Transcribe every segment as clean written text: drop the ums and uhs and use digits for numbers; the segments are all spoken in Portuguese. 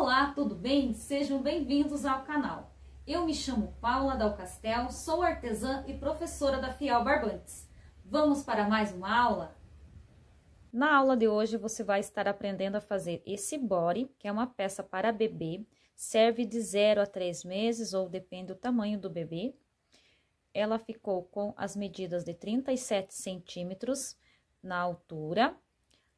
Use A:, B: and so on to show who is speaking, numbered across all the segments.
A: Olá, tudo bem? Sejam bem-vindos ao canal. Eu me chamo Paula Dal Castel, sou artesã e professora da Fiel Barbantes. Vamos para mais uma aula? Na aula de hoje você vai estar aprendendo a fazer esse body, que é uma peça para bebê, serve de 0 a 3 meses ou depende do tamanho do bebê. Ela ficou com as medidas de 37 centímetros na altura.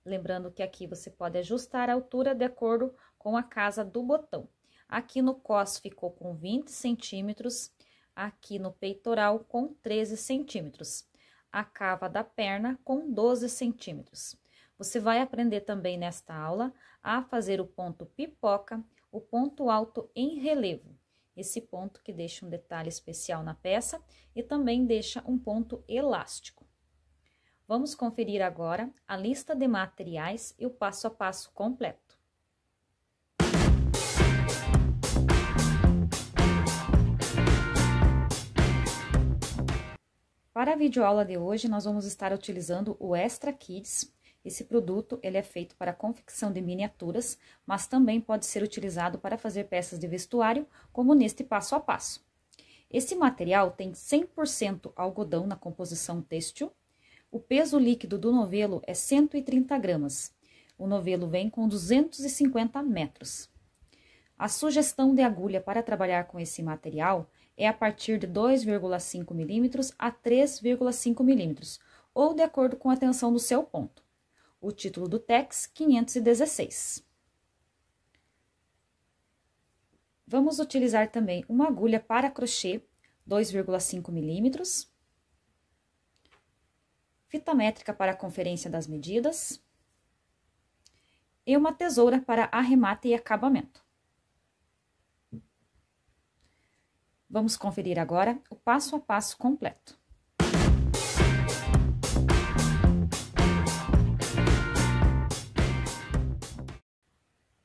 A: Lembrando que aqui você pode ajustar a altura de acordo com a casa do botão. Aqui no cos ficou com 20 centímetros, aqui no peitoral com 13 centímetros. A cava da perna com 12 centímetros. Você vai aprender também nesta aula a fazer o ponto pipoca, o ponto alto em relevo. Esse ponto que deixa um detalhe especial na peça e também deixa um ponto elástico. Vamos conferir agora a lista de materiais e o passo a passo completo. Para a videoaula de hoje, nós vamos estar utilizando o Extra Kids. Esse produto, ele é feito para confecção de miniaturas, mas também pode ser utilizado para fazer peças de vestuário, como neste passo a passo. Esse material tem 100% algodão na composição têxtil. O peso líquido do novelo é 130 gramas. O novelo vem com 250 metros. A sugestão de agulha para trabalhar com esse material é a partir de 2,5 milímetros a 3,5 milímetros, ou de acordo com a tensão do seu ponto. O título do Tex 516. Vamos utilizar também uma agulha para crochê 2,5 milímetros. Fita métrica para a conferência das medidas e uma tesoura para arremate e acabamento. Vamos conferir agora o passo a passo completo.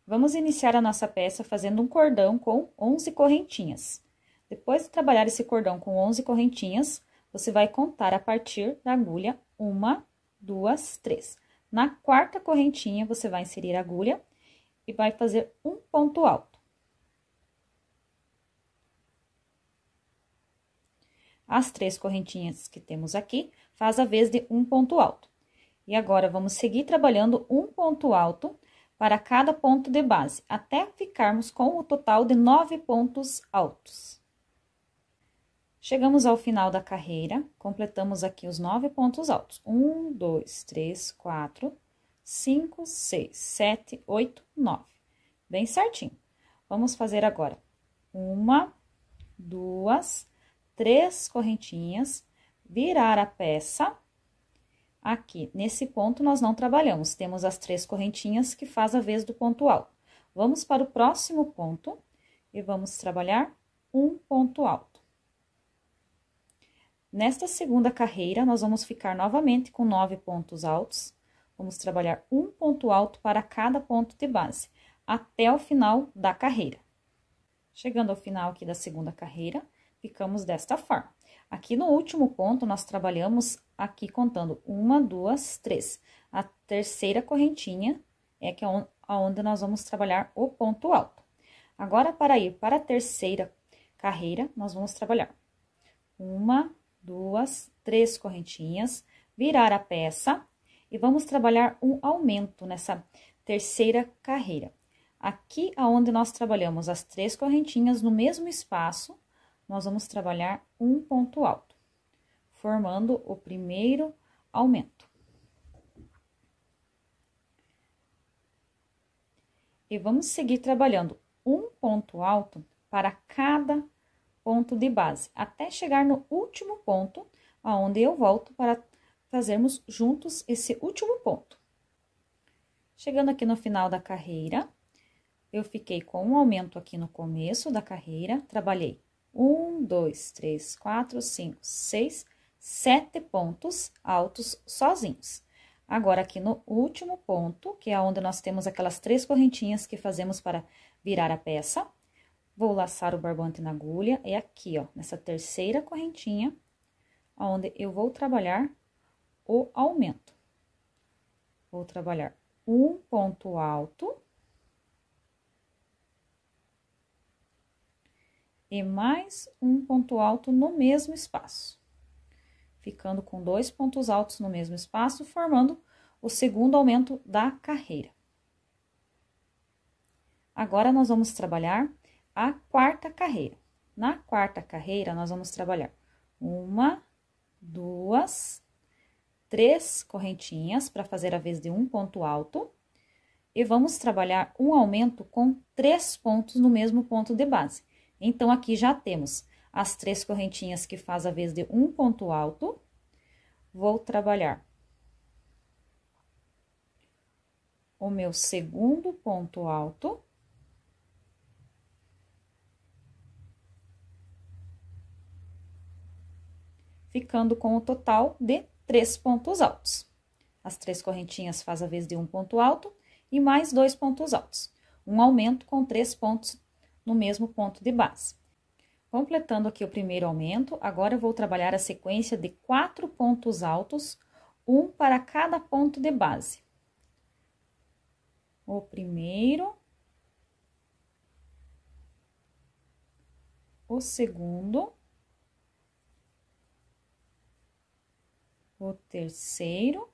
A: Vamos iniciar a nossa peça fazendo um cordão com 11 correntinhas. Depois de trabalhar esse cordão com 11 correntinhas, você vai contar a partir da agulha 1, 2, 3. Na quarta correntinha, você vai inserir a agulha e vai fazer um ponto alto. As 3 correntinhas que temos aqui, faz a vez de um ponto alto. E agora, vamos seguir trabalhando um ponto alto para cada ponto de base, até ficarmos com o total de 9 pontos altos. Chegamos ao final da carreira, completamos aqui os 9 pontos altos. 1, 2, 3, 4, 5, 6, 7, 8, 9. Bem certinho. Vamos fazer agora 1, 2, 3 correntinhas, virar a peça. Aqui, nesse ponto, nós não trabalhamos, temos as 3 correntinhas que faz a vez do ponto alto. Vamos para o próximo ponto e vamos trabalhar um ponto alto. Nesta segunda carreira, nós vamos ficar novamente com 9 pontos altos. Vamos trabalhar um ponto alto para cada ponto de base, até o final da carreira. Chegando ao final aqui da segunda carreira, ficamos desta forma. Aqui no último ponto, nós trabalhamos aqui contando 1, 2, 3. A terceira correntinha é que é onde nós vamos trabalhar o ponto alto. Agora, para ir para a terceira carreira, nós vamos trabalhar 1, 2, 3 correntinhas, virar a peça e vamos trabalhar um aumento nessa terceira carreira. Aqui, aonde nós trabalhamos as 3 correntinhas no mesmo espaço, nós vamos trabalhar um ponto alto, formando o primeiro aumento. E vamos seguir trabalhando um ponto alto para cada ponto de base, até chegar no último ponto, aonde eu volto para fazermos juntos esse último ponto. Chegando aqui no final da carreira, eu fiquei com um aumento aqui no começo da carreira, trabalhei 1, 2, 3, 4, 5, 6, 7 pontos altos sozinhos. Agora, aqui no último ponto, que é onde nós temos aquelas 3 correntinhas que fazemos para virar a peça, vou laçar o barbante na agulha, e aqui, ó, nessa terceira correntinha, onde eu vou trabalhar o aumento. Vou trabalhar um ponto alto e mais um ponto alto no mesmo espaço, ficando com 2 pontos altos no mesmo espaço, formando o segundo aumento da carreira. Agora, nós vamos trabalhar a quarta carreira. Na quarta carreira, nós vamos trabalhar 1, 2, 3 correntinhas para fazer a vez de um ponto alto. E vamos trabalhar um aumento com 3 pontos no mesmo ponto de base. Então, aqui já temos as 3 correntinhas que faz a vez de um ponto alto. Vou trabalhar o meu segundo ponto alto. Ficando com o total de 3 pontos altos. As 3 correntinhas faz a vez de um ponto alto e mais 2 pontos altos. Um aumento com 3 pontos no mesmo ponto de base. Completando aqui o primeiro aumento, agora eu vou trabalhar a sequência de 4 pontos altos, um para cada ponto de base. O primeiro, o segundo, o terceiro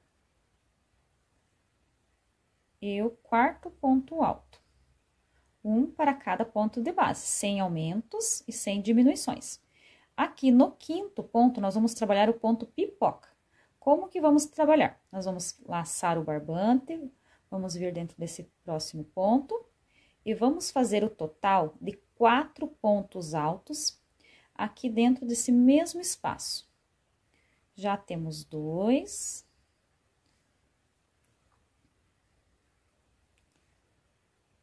A: e o quarto ponto alto. Um para cada ponto de base, sem aumentos e sem diminuições. Aqui no quinto ponto, nós vamos trabalhar o ponto pipoca. Como que vamos trabalhar? Nós vamos laçar o barbante, vamos vir dentro desse próximo ponto e vamos fazer o total de 4 pontos altos aqui dentro desse mesmo espaço. Já temos 2.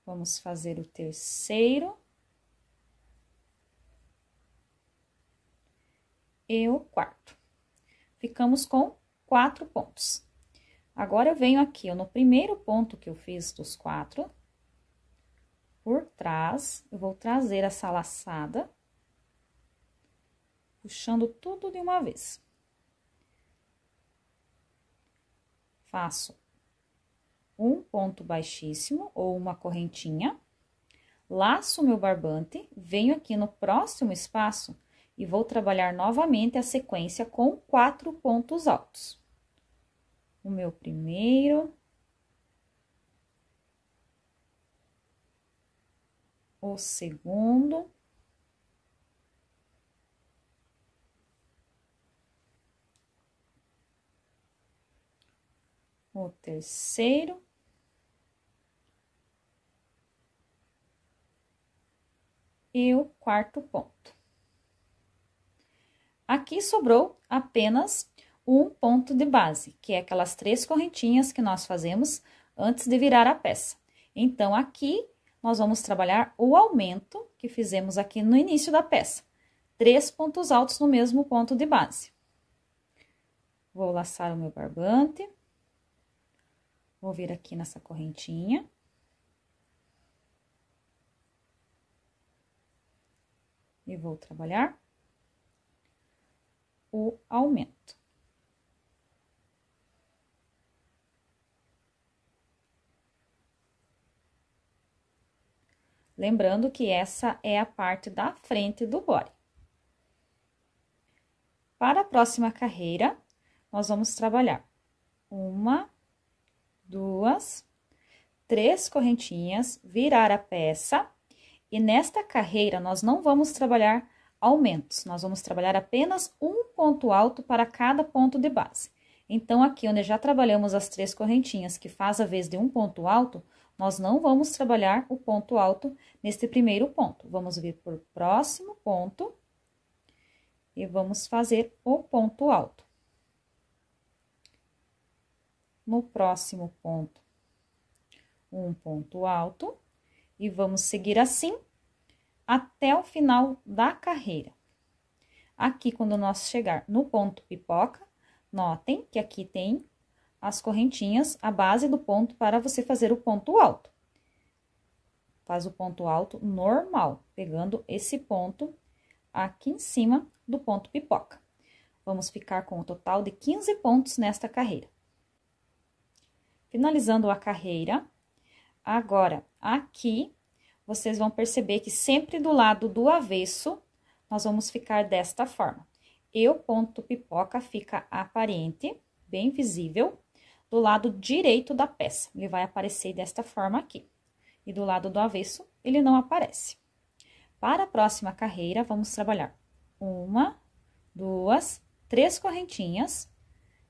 A: Vamos fazer o terceiro. E o quarto. Ficamos com 4 pontos. Agora, eu venho aqui, ó, no primeiro ponto que eu fiz dos 4, por trás, eu vou trazer essa laçada, puxando tudo de uma vez. Faço um ponto baixíssimo ou uma correntinha, laço meu barbante, venho aqui no próximo espaço e vou trabalhar novamente a sequência com 4 pontos altos. O meu primeiro, o segundo, o terceiro e o quarto ponto. Aqui sobrou apenas um ponto de base, que é aquelas 3 correntinhas que nós fazemos antes de virar a peça. Então, aqui nós vamos trabalhar o aumento que fizemos aqui no início da peça. 3 pontos altos no mesmo ponto de base. Vou laçar o meu barbante. Vou vir aqui nessa correntinha. E vou trabalhar o aumento. Lembrando que essa é a parte da frente do body. Para a próxima carreira, nós vamos trabalhar 1, 2, 3 correntinhas, virar a peça, e nesta carreira nós não vamos trabalhar aumentos, nós vamos trabalhar apenas um ponto alto para cada ponto de base. Então, aqui onde já trabalhamos as 3 correntinhas, que faz a vez de um ponto alto, nós não vamos trabalhar o ponto alto neste primeiro ponto. Vamos vir por próximo ponto e vamos fazer o ponto alto. No próximo ponto, um ponto alto, e vamos seguir assim até o final da carreira. Aqui, quando nós chegar no ponto pipoca, notem que aqui tem as correntinhas, a base do ponto para você fazer o ponto alto. Faz o ponto alto normal, pegando esse ponto aqui em cima do ponto pipoca. Vamos ficar com um total de 15 pontos nesta carreira. Finalizando a carreira, agora, aqui, vocês vão perceber que sempre do lado do avesso, nós vamos ficar desta forma. E o ponto pipoca fica aparente, bem visível, do lado direito da peça. Ele vai aparecer desta forma aqui. E do lado do avesso, ele não aparece. Para a próxima carreira, vamos trabalhar 1, 2, 3 correntinhas,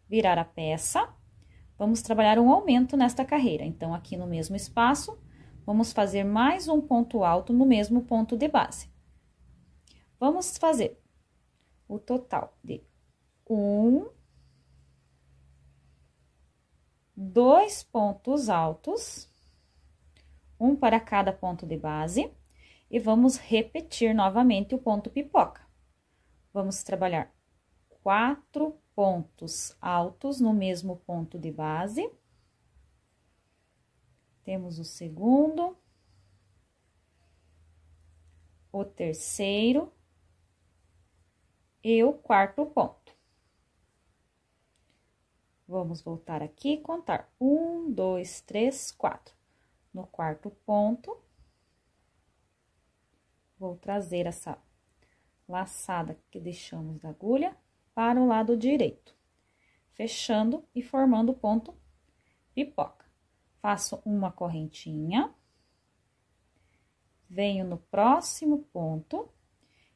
A: virar a peça. Vamos trabalhar um aumento nesta carreira. Então, aqui no mesmo espaço, vamos fazer mais um ponto alto no mesmo ponto de base. Vamos fazer o total de 1, 2 pontos altos, um para cada ponto de base, e vamos repetir novamente o ponto pipoca. Vamos trabalhar 4 pontos altos no mesmo ponto de base. Temos o segundo, o terceiro e o quarto ponto. Vamos voltar aqui e contar 1, 2, 3, 4. No quarto ponto, vou trazer essa laçada que deixamos da agulha para o lado direito, fechando e formando o ponto pipoca. Faço uma correntinha, venho no próximo ponto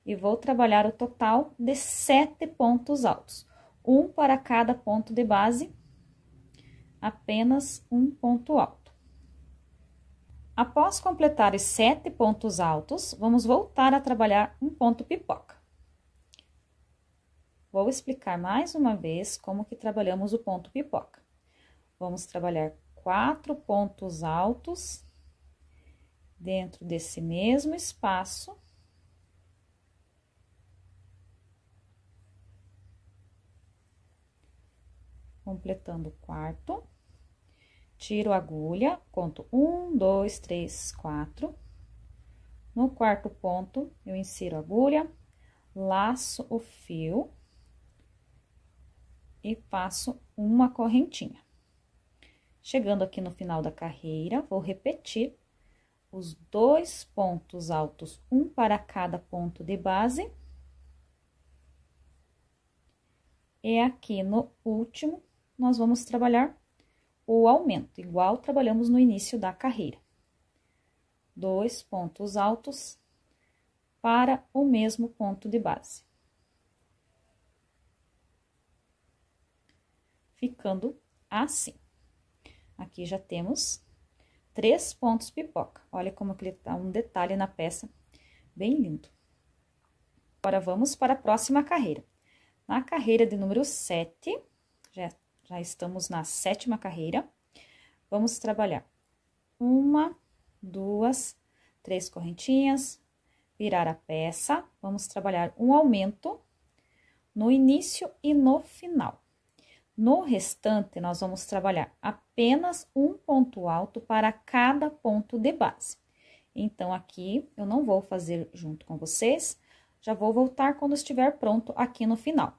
A: e vou trabalhar o total de 7 pontos altos, um para cada ponto de base, apenas um ponto alto. Após completar os 7 pontos altos, vamos voltar a trabalhar um ponto pipoca. Vou explicar mais uma vez como que trabalhamos o ponto pipoca. Vamos trabalhar 4 pontos altos dentro desse mesmo espaço. Completando o quarto, tiro a agulha, conto 1, 2, 3, 4. No quarto ponto, eu insiro a agulha, laço o fio e faço uma correntinha. Chegando aqui no final da carreira, vou repetir os 2 pontos altos, um para cada ponto de base. E aqui no último, nós vamos trabalhar o aumento, igual trabalhamos no início da carreira. 2 pontos altos para o mesmo ponto de base. Ficando assim. Aqui já temos 3 pontos pipoca. Olha como que ele tá um detalhe na peça, bem lindo. Agora, vamos para a próxima carreira. Na carreira de número 7, já estamos na 7ª carreira, vamos trabalhar 1, 2, 3 correntinhas, virar a peça, vamos trabalhar um aumento no início e no final. No restante, nós vamos trabalhar apenas um ponto alto para cada ponto de base. Então, aqui, eu não vou fazer junto com vocês, já vou voltar quando estiver pronto aqui no final.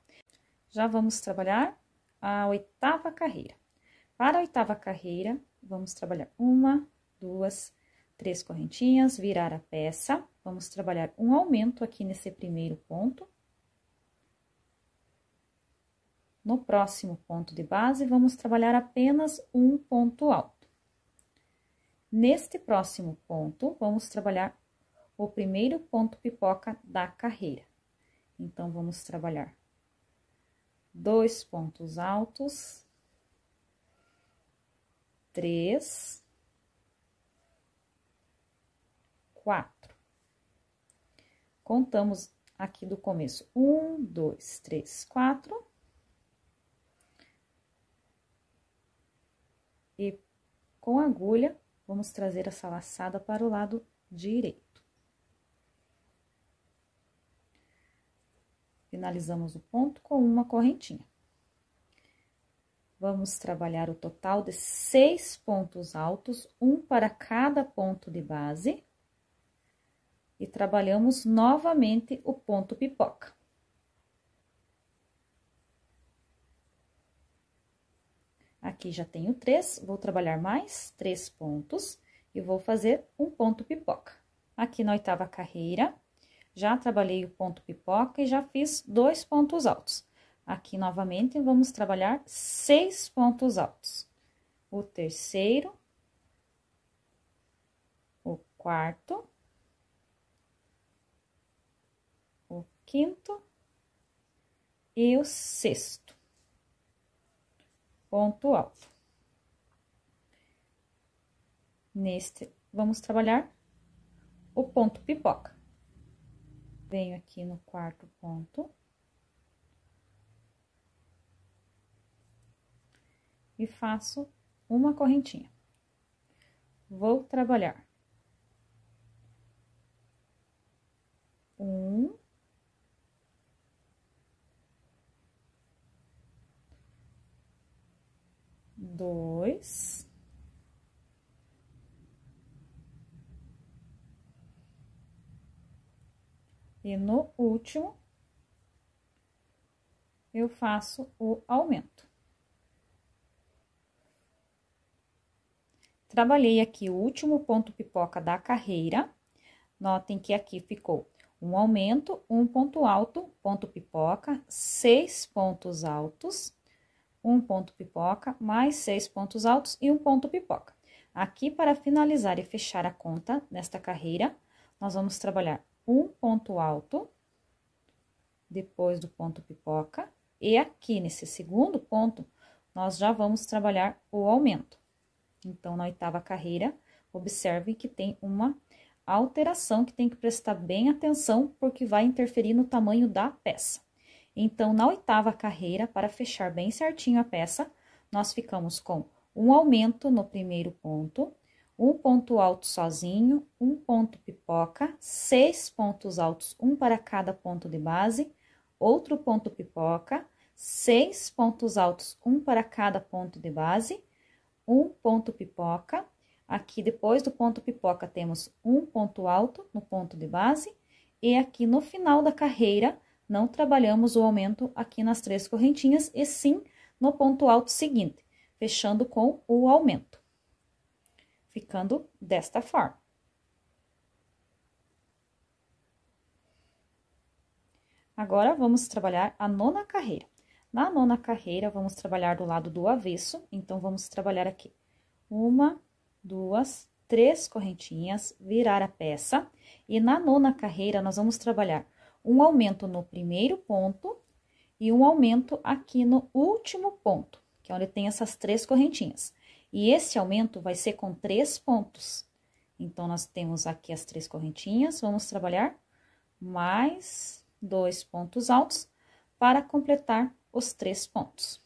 A: Já vamos trabalhar a 8ª carreira. Para a 8ª carreira, vamos trabalhar 1, 2, 3 correntinhas, virar a peça, vamos trabalhar um aumento aqui nesse primeiro ponto. No próximo ponto de base, vamos trabalhar apenas um ponto alto. Neste próximo ponto, vamos trabalhar o primeiro ponto pipoca da carreira. Então, vamos trabalhar 2 pontos altos, 3, 4. Contamos aqui do começo, 1, 2, 3, 4. E com a agulha, vamos trazer essa laçada para o lado direito. Finalizamos o ponto com uma correntinha. Vamos trabalhar o total de 6 pontos altos, um para cada ponto de base. E trabalhamos novamente o ponto pipoca. Aqui já tenho 3, vou trabalhar mais 3 pontos e vou fazer um ponto pipoca. Aqui na 8ª carreira, Já trabalhei o ponto pipoca e já fiz 2 pontos altos. Aqui, novamente, vamos trabalhar 6 pontos altos. O terceiro, o quarto, o quinto e o sexto ponto alto. Neste, vamos trabalhar o ponto pipoca. Venho aqui no quarto ponto. E faço uma correntinha. Vou trabalhar 1, 2, e no último eu faço o aumento. Trabalhei aqui o último ponto pipoca da carreira. Notem que aqui ficou um aumento, um ponto alto, ponto pipoca, 6 pontos altos, um ponto pipoca, mais 6 pontos altos e um ponto pipoca. Aqui, para finalizar e fechar a conta nesta carreira, nós vamos trabalhar um ponto alto, depois do ponto pipoca, e aqui nesse segundo ponto, nós já vamos trabalhar o aumento. Então, na oitava carreira, observe que tem uma alteração que tem que prestar bem atenção, porque vai interferir no tamanho da peça. Então, na oitava carreira, para fechar bem certinho a peça, nós ficamos com um aumento no primeiro ponto, um ponto alto sozinho, um ponto pipoca, 6 pontos altos, um para cada ponto de base, outro ponto pipoca, 6 pontos altos, um para cada ponto de base, um ponto pipoca. Aqui, depois do ponto pipoca, temos um ponto alto no ponto de base, e aqui no final da carreira, não trabalhamos o aumento aqui nas 3 correntinhas, e sim no ponto alto seguinte, fechando com o aumento, ficando desta forma. Agora, vamos trabalhar a nona carreira. Na nona carreira, vamos trabalhar do lado do avesso, então, vamos trabalhar aqui 1, 2, 3 correntinhas, virar a peça, e na nona carreira, nós vamos trabalhar um aumento no primeiro ponto e um aumento aqui no último ponto, que é onde tem essas 3 correntinhas. E esse aumento vai ser com 3 pontos. Então, nós temos aqui as 3 correntinhas, vamos trabalhar mais 2 pontos altos para completar os 3 pontos.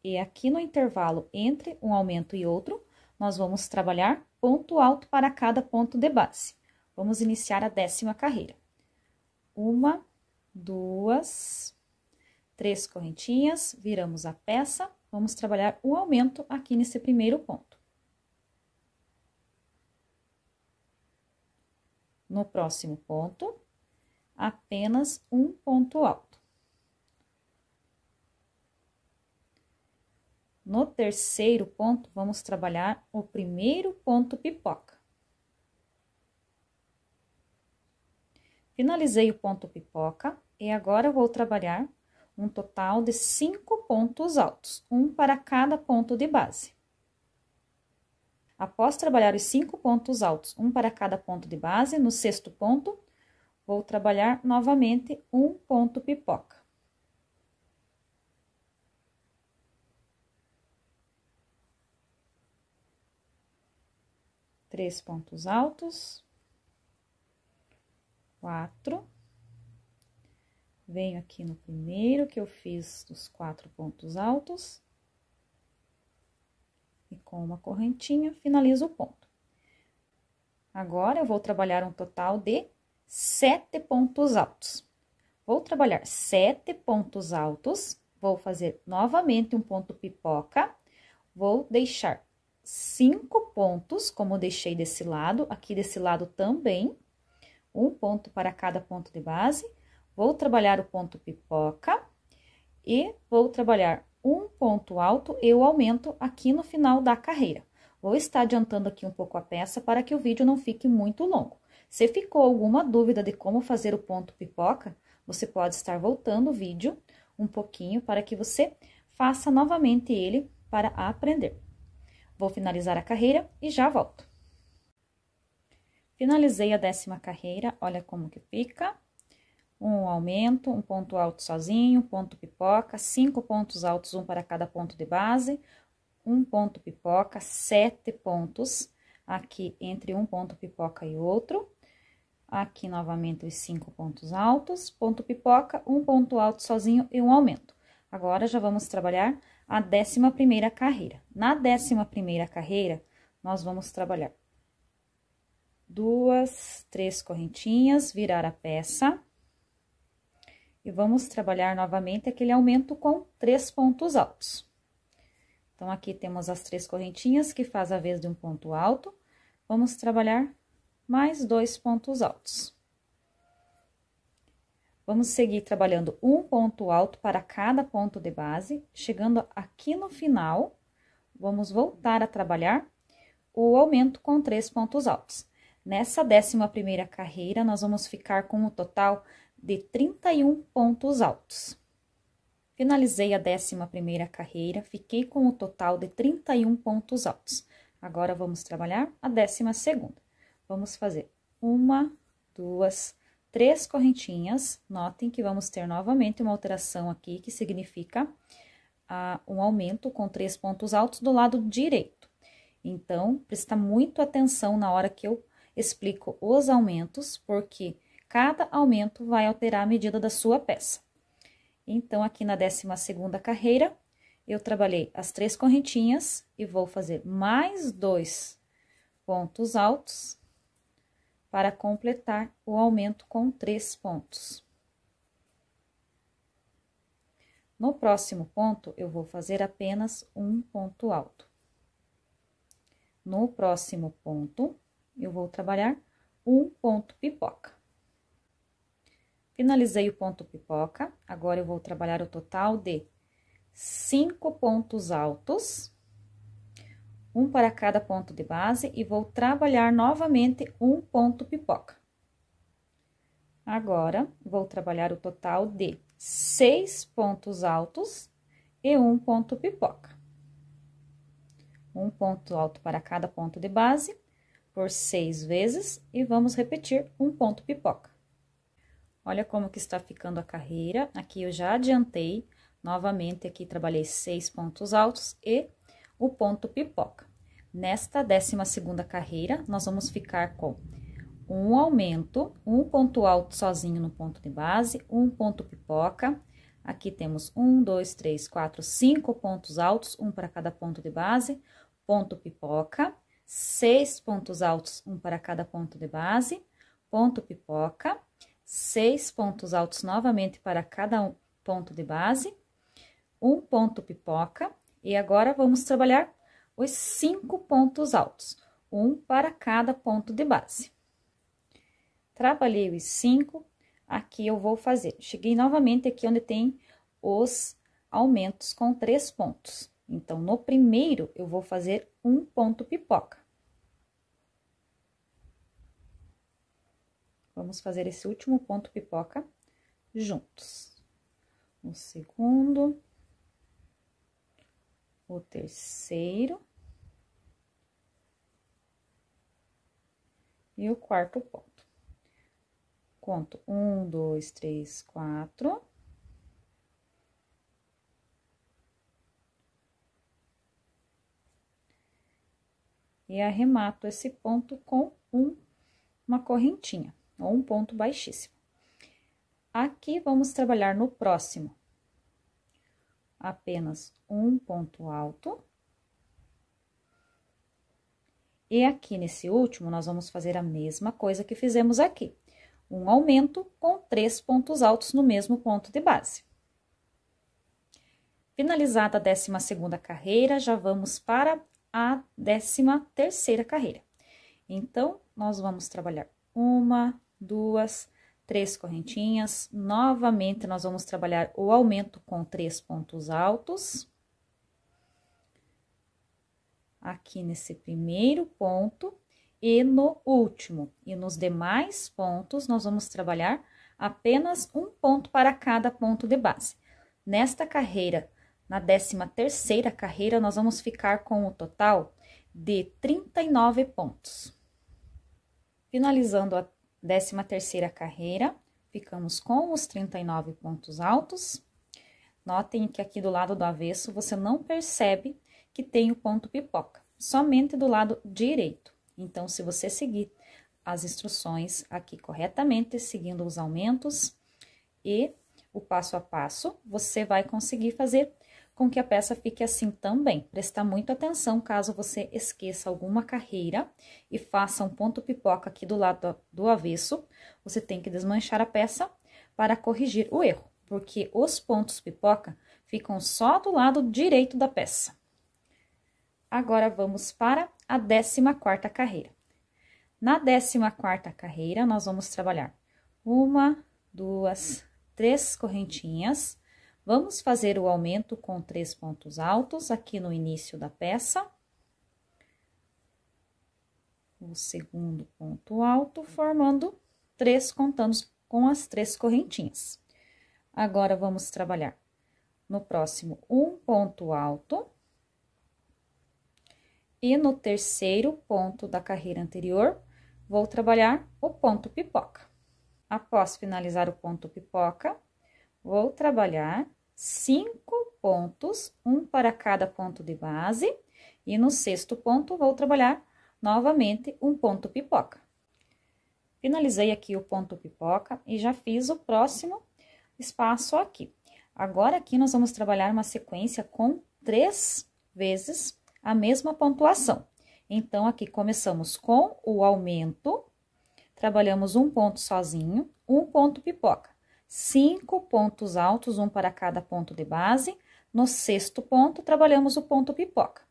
A: E aqui no intervalo entre um aumento e outro, nós vamos trabalhar ponto alto para cada ponto de base. Vamos iniciar a 10ª carreira. 1, 2, 3 correntinhas, viramos a peça, vamos trabalhar o aumento aqui nesse primeiro ponto. No próximo ponto, apenas um ponto alto. No terceiro ponto, vamos trabalhar o primeiro ponto pipoca. Finalizei o ponto pipoca e agora eu vou trabalhar um total de 5 pontos altos, um para cada ponto de base. Após trabalhar os 5 pontos altos, um para cada ponto de base, no sexto ponto, vou trabalhar novamente um ponto pipoca. Três pontos altos, 4, venho aqui no primeiro que eu fiz os 4 pontos altos, e com uma correntinha, finalizo o ponto. Agora, eu vou trabalhar um total de 7 pontos altos. Vou trabalhar 7 pontos altos, vou fazer novamente um ponto pipoca, vou deixar 5 pontos, como deixei desse lado, aqui desse lado também, um ponto para cada ponto de base, vou trabalhar o ponto pipoca e vou trabalhar um ponto alto e o aumento aqui no final da carreira. Vou estar adiantando aqui um pouco a peça para que o vídeo não fique muito longo. Se ficou alguma dúvida de como fazer o ponto pipoca, você pode estar voltando o vídeo um pouquinho para que você faça novamente ele para aprender. Vou finalizar a carreira e já volto. Finalizei a 10ª carreira, olha como que fica. Um aumento, um ponto alto sozinho, ponto pipoca, 5 pontos altos, um para cada ponto de base, um ponto pipoca, 7 pontos aqui entre um ponto pipoca e outro. Aqui novamente os 5 pontos altos, ponto pipoca, um ponto alto sozinho e um aumento. Agora já vamos trabalhar a 11ª carreira. Na 11ª carreira, nós vamos trabalhar 2, 3 correntinhas, virar a peça. E vamos trabalhar novamente aquele aumento com 3 pontos altos. Então, aqui temos as 3 correntinhas, que faz a vez de um ponto alto. Vamos trabalhar mais 2 pontos altos. Vamos seguir trabalhando um ponto alto para cada ponto de base. Chegando aqui no final, vamos voltar a trabalhar o aumento com 3 pontos altos. Nessa 11ª carreira, nós vamos ficar com um total de 31 pontos altos. Finalizei a 11ª carreira, fiquei com o total de 31 pontos altos. Agora, vamos trabalhar a 12ª. Vamos fazer 1, 2, 3 correntinhas. Notem que vamos ter novamente uma alteração aqui, que significa um aumento com 3 pontos altos do lado direito. Então, presta muito atenção na hora que eu explico os aumentos, porque cada aumento vai alterar a medida da sua peça. Então, aqui na 12ª carreira, eu trabalhei as 3 correntinhas e vou fazer mais 2 pontos altos para completar o aumento com 3 pontos. No próximo ponto, eu vou fazer apenas um ponto alto. No próximo ponto, eu vou trabalhar um ponto pipoca. Finalizei o ponto pipoca, agora eu vou trabalhar o total de 5 pontos altos, um para cada ponto de base, e vou trabalhar novamente um ponto pipoca. Agora, vou trabalhar o total de 6 pontos altos e um ponto pipoca. Um ponto alto para cada ponto de base, por 6 vezes, e vamos repetir um ponto pipoca. Olha como que está ficando a carreira. Aqui eu já adiantei, novamente aqui trabalhei 6 pontos altos e o ponto pipoca. Nesta 12ª carreira, nós vamos ficar com um aumento, um ponto alto sozinho no ponto de base, um ponto pipoca. Aqui temos 1, 2, 3, 4, 5 pontos altos, um para cada ponto de base, ponto pipoca, 6 pontos altos, um para cada ponto de base, ponto pipoca, 6 pontos altos novamente para cada ponto de base, um ponto pipoca, e agora vamos trabalhar os 5 pontos altos, um para cada ponto de base. Trabalhei os 5, aqui eu vou fazer, cheguei novamente aqui onde tem os aumentos com 3 pontos. Então, no primeiro, eu vou fazer um ponto pipoca. Vamos fazer esse último ponto pipoca juntos. O segundo, o terceiro e o quarto ponto. Conto 1, 2, 3, 4. E arremato esse ponto com uma correntinha, ou um ponto baixíssimo. Aqui, vamos trabalhar no próximo, apenas um ponto alto. E aqui, nesse último, nós vamos fazer a mesma coisa que fizemos aqui. Um aumento com 3 pontos altos no mesmo ponto de base. Finalizada a 12ª carreira, já vamos para a 13ª carreira. Então, nós vamos trabalhar 1, 2, 3 correntinhas. Novamente, nós vamos trabalhar o aumento com 3 pontos altos. Aqui nesse primeiro ponto, e no último. E nos demais pontos, nós vamos trabalhar apenas um ponto para cada ponto de base. Nesta carreira, na 13ª carreira, nós vamos ficar com o total de 39 pontos. Finalizando a 13ª carreira, ficamos com os 39 pontos altos. Notem que aqui do lado do avesso, você não percebe que tem o ponto pipoca, somente do lado direito. Então, se você seguir as instruções aqui corretamente, seguindo os aumentos e o passo a passo, você vai conseguir fazer com que a peça fique assim também. Prestar muita atenção caso você esqueça alguma carreira e faça um ponto pipoca aqui do lado do avesso, você tem que desmanchar a peça para corrigir o erro, porque os pontos pipoca ficam só do lado direito da peça. Agora, vamos para a 14ª carreira. Na 14ª carreira, nós vamos trabalhar 1, 2, 3 correntinhas. Vamos fazer o aumento com 3 pontos altos aqui no início da peça. O segundo ponto alto, formando 3, contando com as 3 correntinhas. Agora, vamos trabalhar no próximo um ponto alto. E no terceiro ponto da carreira anterior, vou trabalhar o ponto pipoca. Após finalizar o ponto pipoca, vou trabalhar 5 pontos, um para cada ponto de base, e no 6º ponto, vou trabalhar novamente um ponto pipoca. Finalizei aqui o ponto pipoca e já fiz o próximo espaço aqui. Agora, aqui nós vamos trabalhar uma sequência com 3 vezes a mesma pontuação. Então, aqui começamos com o aumento, trabalhamos um ponto sozinho, um ponto pipoca. 5 pontos altos, um para cada ponto de base. No 6º ponto, trabalhamos o ponto pipoca.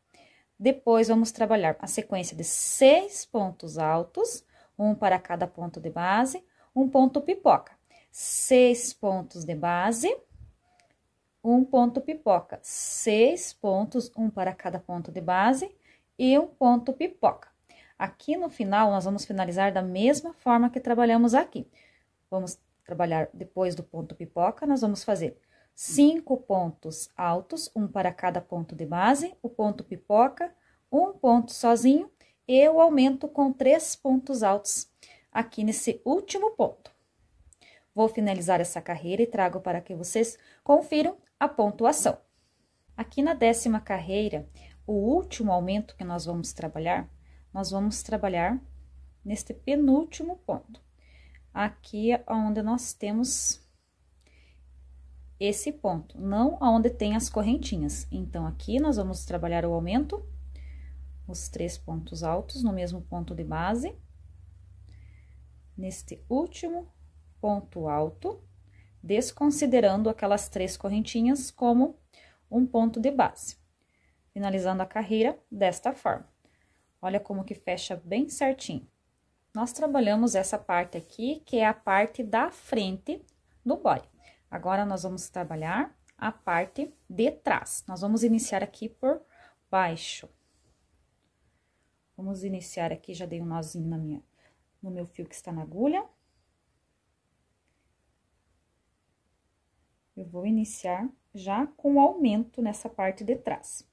A: Depois, vamos trabalhar a sequência de 6 pontos altos, um para cada ponto de base, um ponto pipoca. 6 pontos de base, um ponto pipoca. 6 pontos, um para cada ponto de base e um ponto pipoca. Aqui no final, nós vamos finalizar da mesma forma que trabalhamos aqui. Vamos trabalhar depois do ponto pipoca, nós vamos fazer 5 pontos altos, um para cada ponto de base, o ponto pipoca, um ponto sozinho e o aumento com 3 pontos altos aqui nesse último ponto. Vou finalizar essa carreira e trago para que vocês confiram a pontuação. Aqui na 10ª carreira, o último aumento que nós vamos trabalhar neste penúltimo ponto. Aqui é onde nós temos esse ponto, não aonde tem as correntinhas. Então, aqui nós vamos trabalhar o aumento, os 3 pontos altos no mesmo ponto de base. Neste último ponto alto, desconsiderando aquelas 3 correntinhas como um ponto de base. Finalizando a carreira desta forma. Olha como que fecha bem certinho. Nós trabalhamos essa parte aqui, que é a parte da frente do body. Agora, nós vamos trabalhar a parte de trás. Nós vamos iniciar aqui por baixo. Vamos iniciar aqui, já dei um nozinho no meu fio que está na agulha. Eu vou iniciar já com o aumento nessa parte de trás.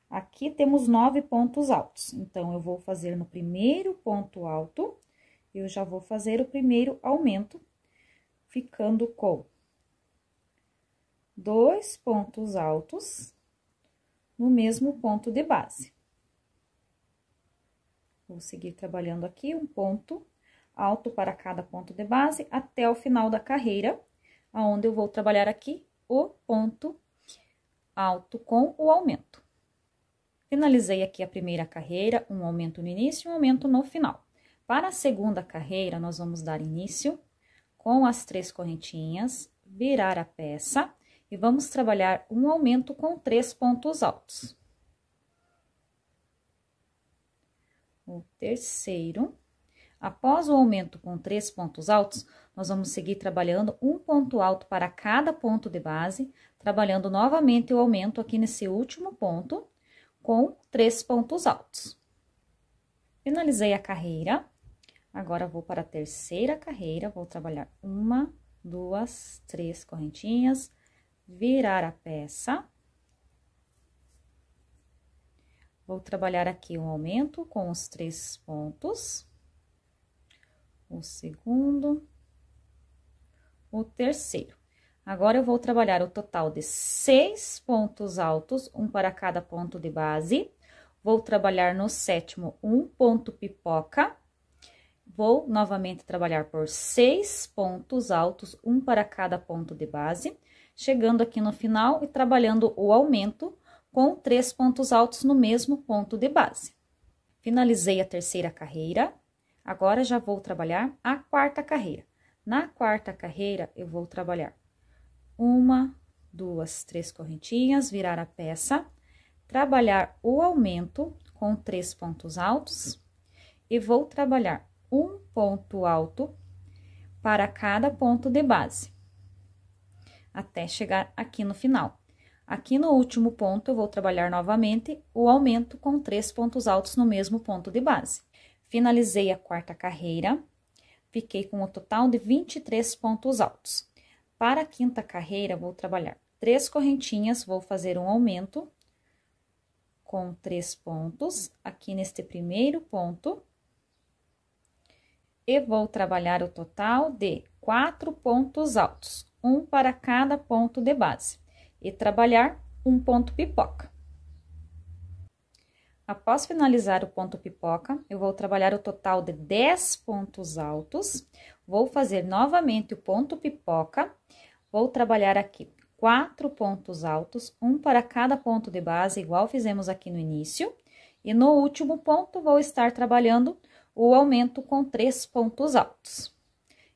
A: Aqui temos 9 pontos altos, então, eu vou fazer no primeiro ponto alto, eu já vou fazer o primeiro aumento, ficando com 2 pontos altos no mesmo ponto de base. Vou seguir trabalhando aqui um ponto alto para cada ponto de base até o final da carreira, aonde eu vou trabalhar aqui o ponto alto com o aumento. Finalizei aqui a primeira carreira, um aumento no início e um aumento no final. Para a segunda carreira, nós vamos dar início com as 3 correntinhas, virar a peça e vamos trabalhar um aumento com 3 pontos altos. O terceiro, após o aumento com 3 pontos altos, nós vamos seguir trabalhando um ponto alto para cada ponto de base, trabalhando novamente o aumento aqui nesse último ponto, com 3 pontos altos. Finalizei a carreira, agora vou para a terceira carreira, vou trabalhar 1, 2, 3 correntinhas, virar a peça. Vou trabalhar aqui um aumento com os 3 pontos, o segundo, o terceiro. Agora, eu vou trabalhar o total de 6 pontos altos, um para cada ponto de base. Vou trabalhar no sétimo um ponto pipoca. Vou novamente trabalhar por 6 pontos altos, um para cada ponto de base. Chegando aqui no final e trabalhando o aumento com 3 pontos altos no mesmo ponto de base. Finalizei a terceira carreira. Agora, já vou trabalhar a quarta carreira. Na quarta carreira, eu vou trabalhar 1, 2, 3 correntinhas, virar a peça, trabalhar o aumento com 3 pontos altos e vou trabalhar um ponto alto para cada ponto de base, até chegar aqui no final. Aqui no último ponto, eu vou trabalhar novamente o aumento com 3 pontos altos no mesmo ponto de base. Finalizei a quarta carreira, fiquei com o total de 23 pontos altos. Para a quinta carreira, vou trabalhar 3 correntinhas, vou fazer um aumento com 3 pontos aqui neste primeiro ponto. E vou trabalhar o total de 4 pontos altos, um para cada ponto de base. E trabalhar um ponto pipoca. Após finalizar o ponto pipoca, eu vou trabalhar o total de 10 pontos altos. Vou fazer novamente o ponto pipoca. Vou trabalhar aqui 4 pontos altos, um para cada ponto de base, igual fizemos aqui no início. E no último ponto, vou estar trabalhando o aumento com 3 pontos altos.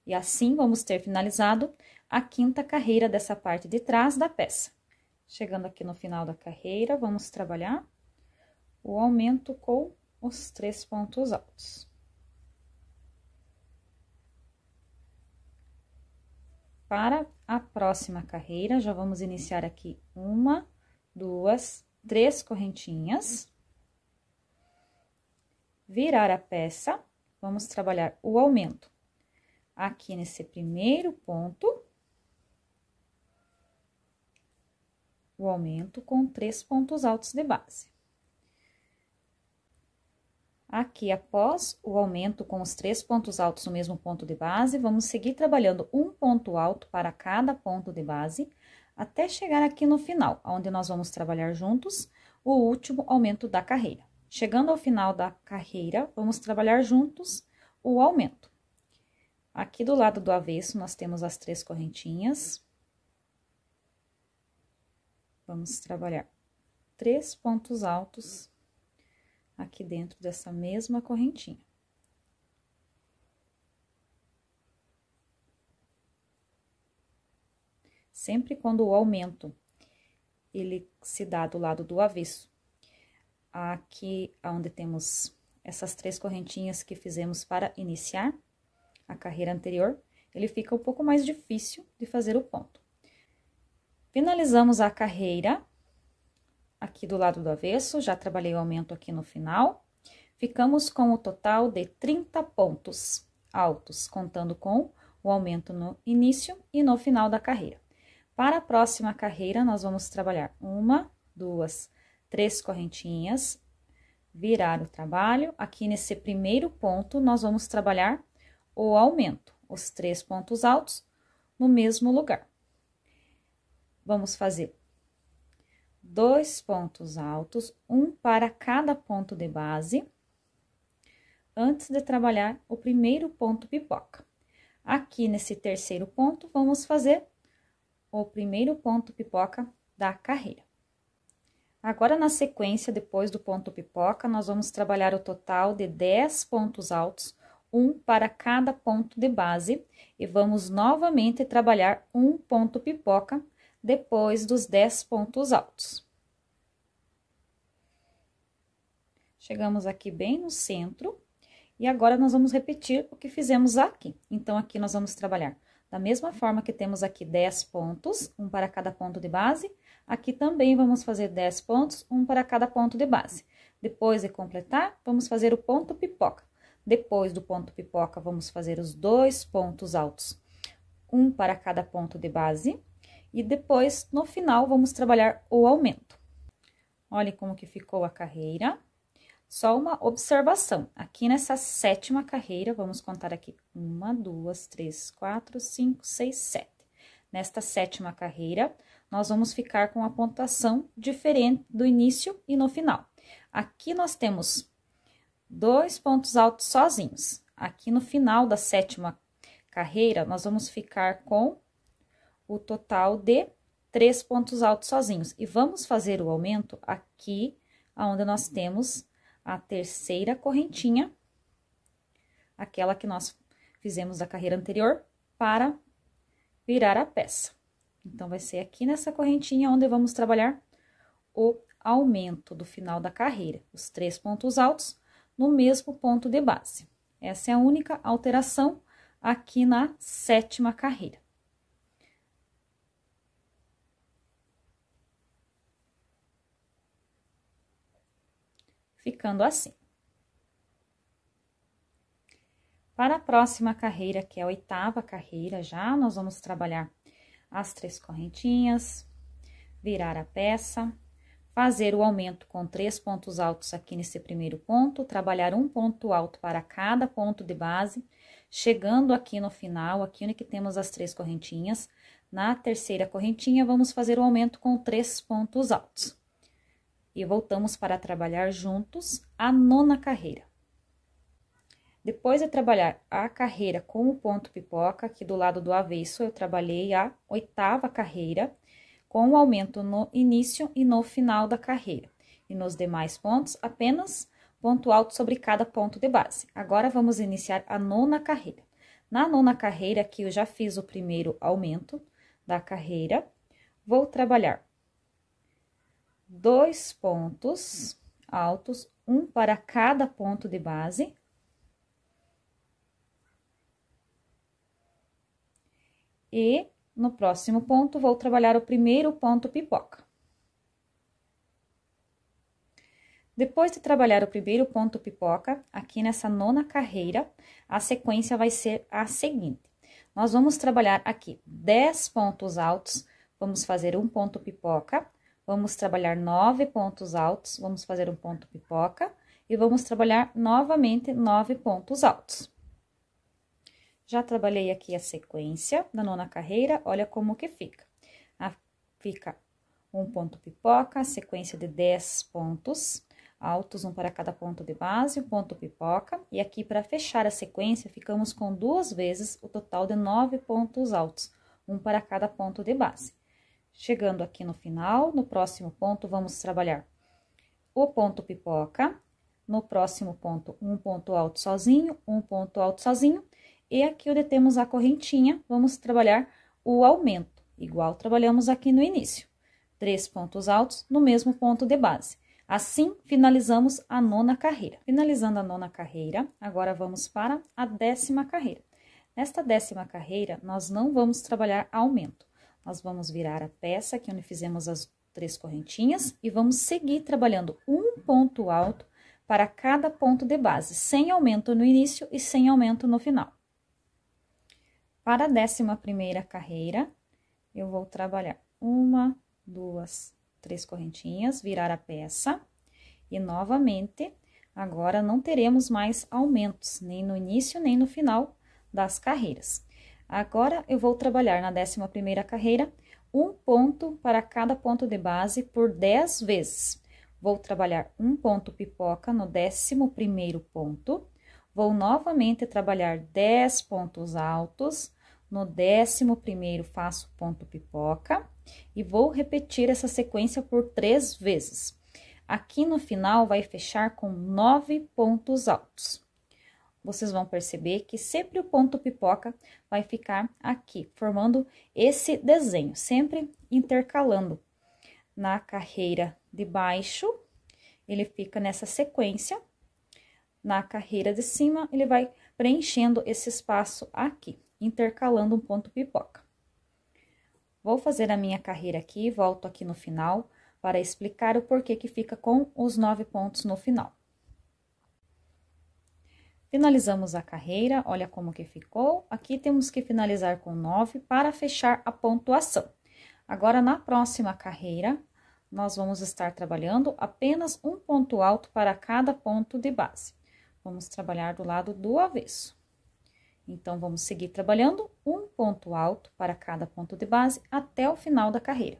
A: E assim, vamos ter finalizado a quinta carreira dessa parte de trás da peça. Chegando aqui no final da carreira, vamos trabalhar o aumento com os 3 pontos altos. Para a próxima carreira, já vamos iniciar aqui 1, 2, 3 correntinhas. Virar a peça, vamos trabalhar o aumento aqui nesse primeiro ponto. O aumento com 3 pontos altos de base. Aqui, após o aumento com os 3 pontos altos no mesmo ponto de base, vamos seguir trabalhando um ponto alto para cada ponto de base, até chegar aqui no final, onde nós vamos trabalhar juntos o último aumento da carreira. Chegando ao final da carreira, vamos trabalhar juntos o aumento. Aqui do lado do avesso, nós temos as 3 correntinhas. Vamos trabalhar 3 pontos altos aqui dentro dessa mesma correntinha. Sempre quando o aumento, ele se dá do lado do avesso. Aqui, onde temos essas 3 correntinhas que fizemos para iniciar a carreira anterior, ele fica um pouco mais difícil de fazer o ponto. Finalizamos a carreira aqui do lado do avesso, já trabalhei o aumento aqui no final. Ficamos com o total de 30 pontos altos, contando com o aumento no início e no final da carreira. Para a próxima carreira, nós vamos trabalhar 1, 2, 3 correntinhas, virar o trabalho. Aqui nesse primeiro ponto, nós vamos trabalhar o aumento, os 3 pontos altos no mesmo lugar. Vamos fazer 2 pontos altos, um para cada ponto de base, antes de trabalhar o primeiro ponto pipoca. Aqui nesse terceiro ponto, vamos fazer o primeiro ponto pipoca da carreira. Agora, na sequência, depois do ponto pipoca, nós vamos trabalhar o total de 10 pontos altos, um para cada ponto de base, e vamos novamente trabalhar um ponto pipoca depois dos 10 pontos altos. Chegamos aqui bem no centro, e agora nós vamos repetir o que fizemos aqui. Então, aqui nós vamos trabalhar da mesma forma que temos aqui 10 pontos, um para cada ponto de base. Aqui também vamos fazer 10 pontos, um para cada ponto de base. Depois de completar, vamos fazer o ponto pipoca. Depois do ponto pipoca, vamos fazer os 2 pontos altos, um para cada ponto de base. E depois, no final, vamos trabalhar o aumento. Olha como que ficou a carreira. Só uma observação, aqui nessa 7ª carreira, vamos contar aqui, 1, 2, 3, 4, 5, 6, 7. Nesta 7ª carreira, nós vamos ficar com a pontuação diferente do início e no final. Aqui nós temos 2 pontos altos sozinhos. Aqui no final da 7ª carreira, nós vamos ficar com o total de 3 pontos altos sozinhos. E vamos fazer o aumento aqui, onde nós temos a 3ª correntinha, aquela que nós fizemos da carreira anterior, para virar a peça. Então, vai ser aqui nessa correntinha onde vamos trabalhar o aumento do final da carreira, os 3 pontos altos no mesmo ponto de base. Essa é a única alteração aqui na 7ª carreira. Ficando assim. Para a próxima carreira, que é a 8ª carreira já, nós vamos trabalhar as 3 correntinhas, virar a peça, fazer o aumento com 3 pontos altos aqui nesse primeiro ponto, trabalhar um ponto alto para cada ponto de base, chegando aqui no final, aqui onde que temos as 3 correntinhas, na 3ª correntinha, vamos fazer o aumento com 3 pontos altos. E voltamos para trabalhar juntos a 9ª carreira. Depois de trabalhar a carreira com o ponto pipoca, aqui do lado do avesso, eu trabalhei a 8ª carreira, com o aumento no início e no final da carreira. E nos demais pontos, apenas ponto alto sobre cada ponto de base. Agora, vamos iniciar a 9ª carreira. Na 9ª carreira, aqui eu já fiz o primeiro aumento da carreira, vou trabalhar 2 pontos altos, um para cada ponto de base. E no próximo ponto, vou trabalhar o primeiro ponto pipoca. Depois de trabalhar o primeiro ponto pipoca, aqui nessa 9ª carreira, a sequência vai ser a seguinte. Nós vamos trabalhar aqui 10 pontos altos, vamos fazer um ponto pipoca. Vamos trabalhar 9 pontos altos, vamos fazer um ponto pipoca e vamos trabalhar novamente 9 pontos altos. Já trabalhei aqui a sequência da 9ª carreira, olha como que fica. Fica um ponto pipoca, sequência de 10 pontos altos, um para cada ponto de base, um ponto pipoca. E aqui, para fechar a sequência, ficamos com 2 vezes o total de 9 pontos altos, um para cada ponto de base. Chegando aqui no final, no próximo ponto, vamos trabalhar o ponto pipoca. No próximo ponto, um ponto alto sozinho, um ponto alto sozinho. E aqui onde temos a correntinha, vamos trabalhar o aumento, igual trabalhamos aqui no início. 3 pontos altos no mesmo ponto de base. Assim, finalizamos a 9ª carreira. Finalizando a 9ª carreira, agora vamos para a 10ª carreira. Nesta 10ª carreira, nós não vamos trabalhar aumento. Nós vamos virar a peça, aqui onde fizemos as 3 correntinhas, e vamos seguir trabalhando um ponto alto para cada ponto de base, sem aumento no início e sem aumento no final. Para a 11ª carreira, eu vou trabalhar 1, 2, 3 correntinhas, virar a peça, e novamente, agora não teremos mais aumentos, nem no início, nem no final das carreiras. Agora, eu vou trabalhar na 11ª carreira, um ponto para cada ponto de base por 10 vezes. Vou trabalhar um ponto pipoca no 11º ponto, vou novamente trabalhar 10 pontos altos, no 11º faço ponto pipoca, e vou repetir essa sequência por 3 vezes. Aqui no final, vai fechar com 9 pontos altos. Vocês vão perceber que sempre o ponto pipoca vai ficar aqui, formando esse desenho, sempre intercalando. Na carreira de baixo, ele fica nessa sequência. Na carreira de cima, ele vai preenchendo esse espaço aqui, intercalando um ponto pipoca. Vou fazer a minha carreira aqui, volto aqui no final, para explicar o porquê que fica com os 9 pontos no final. Finalizamos a carreira, olha como que ficou. Aqui temos que finalizar com 9 para fechar a pontuação. Agora, na próxima carreira, nós vamos estar trabalhando apenas um ponto alto para cada ponto de base. Vamos trabalhar do lado do avesso. Então, vamos seguir trabalhando um ponto alto para cada ponto de base até o final da carreira.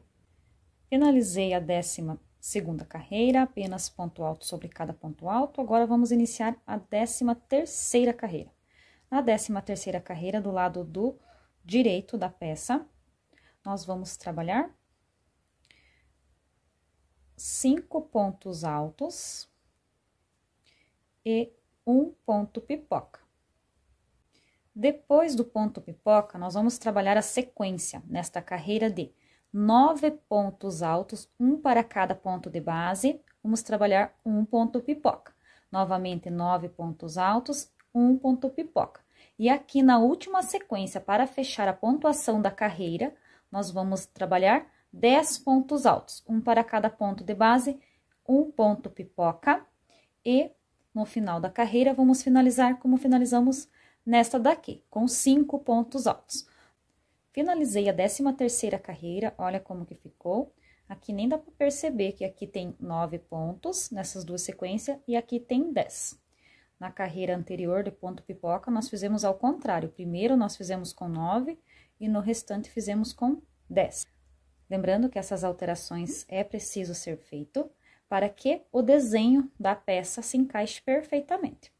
A: Finalizei a 12ª carreira, apenas ponto alto sobre cada ponto alto. Agora, vamos iniciar a 13ª carreira. Na 13ª carreira, do lado do direito da peça, nós vamos trabalhar 5 pontos altos e um ponto pipoca. Depois do ponto pipoca, nós vamos trabalhar a sequência nesta carreira de 9 pontos altos, um para cada ponto de base, vamos trabalhar um ponto pipoca. Novamente, 9 pontos altos, um ponto pipoca. E aqui na última sequência, para fechar a pontuação da carreira, nós vamos trabalhar 10 pontos altos, um para cada ponto de base, um ponto pipoca. E no final da carreira, vamos finalizar como finalizamos nesta daqui, com 5 pontos altos. Finalizei a 13ª carreira, olha como que ficou. Aqui nem dá para perceber que aqui tem 9 pontos nessas duas sequências e aqui tem 10. Na carreira anterior de ponto pipoca, nós fizemos ao contrário. Primeiro, nós fizemos com 9 e no restante fizemos com 10. Lembrando que essas alterações é preciso ser feito para que o desenho da peça se encaixe perfeitamente.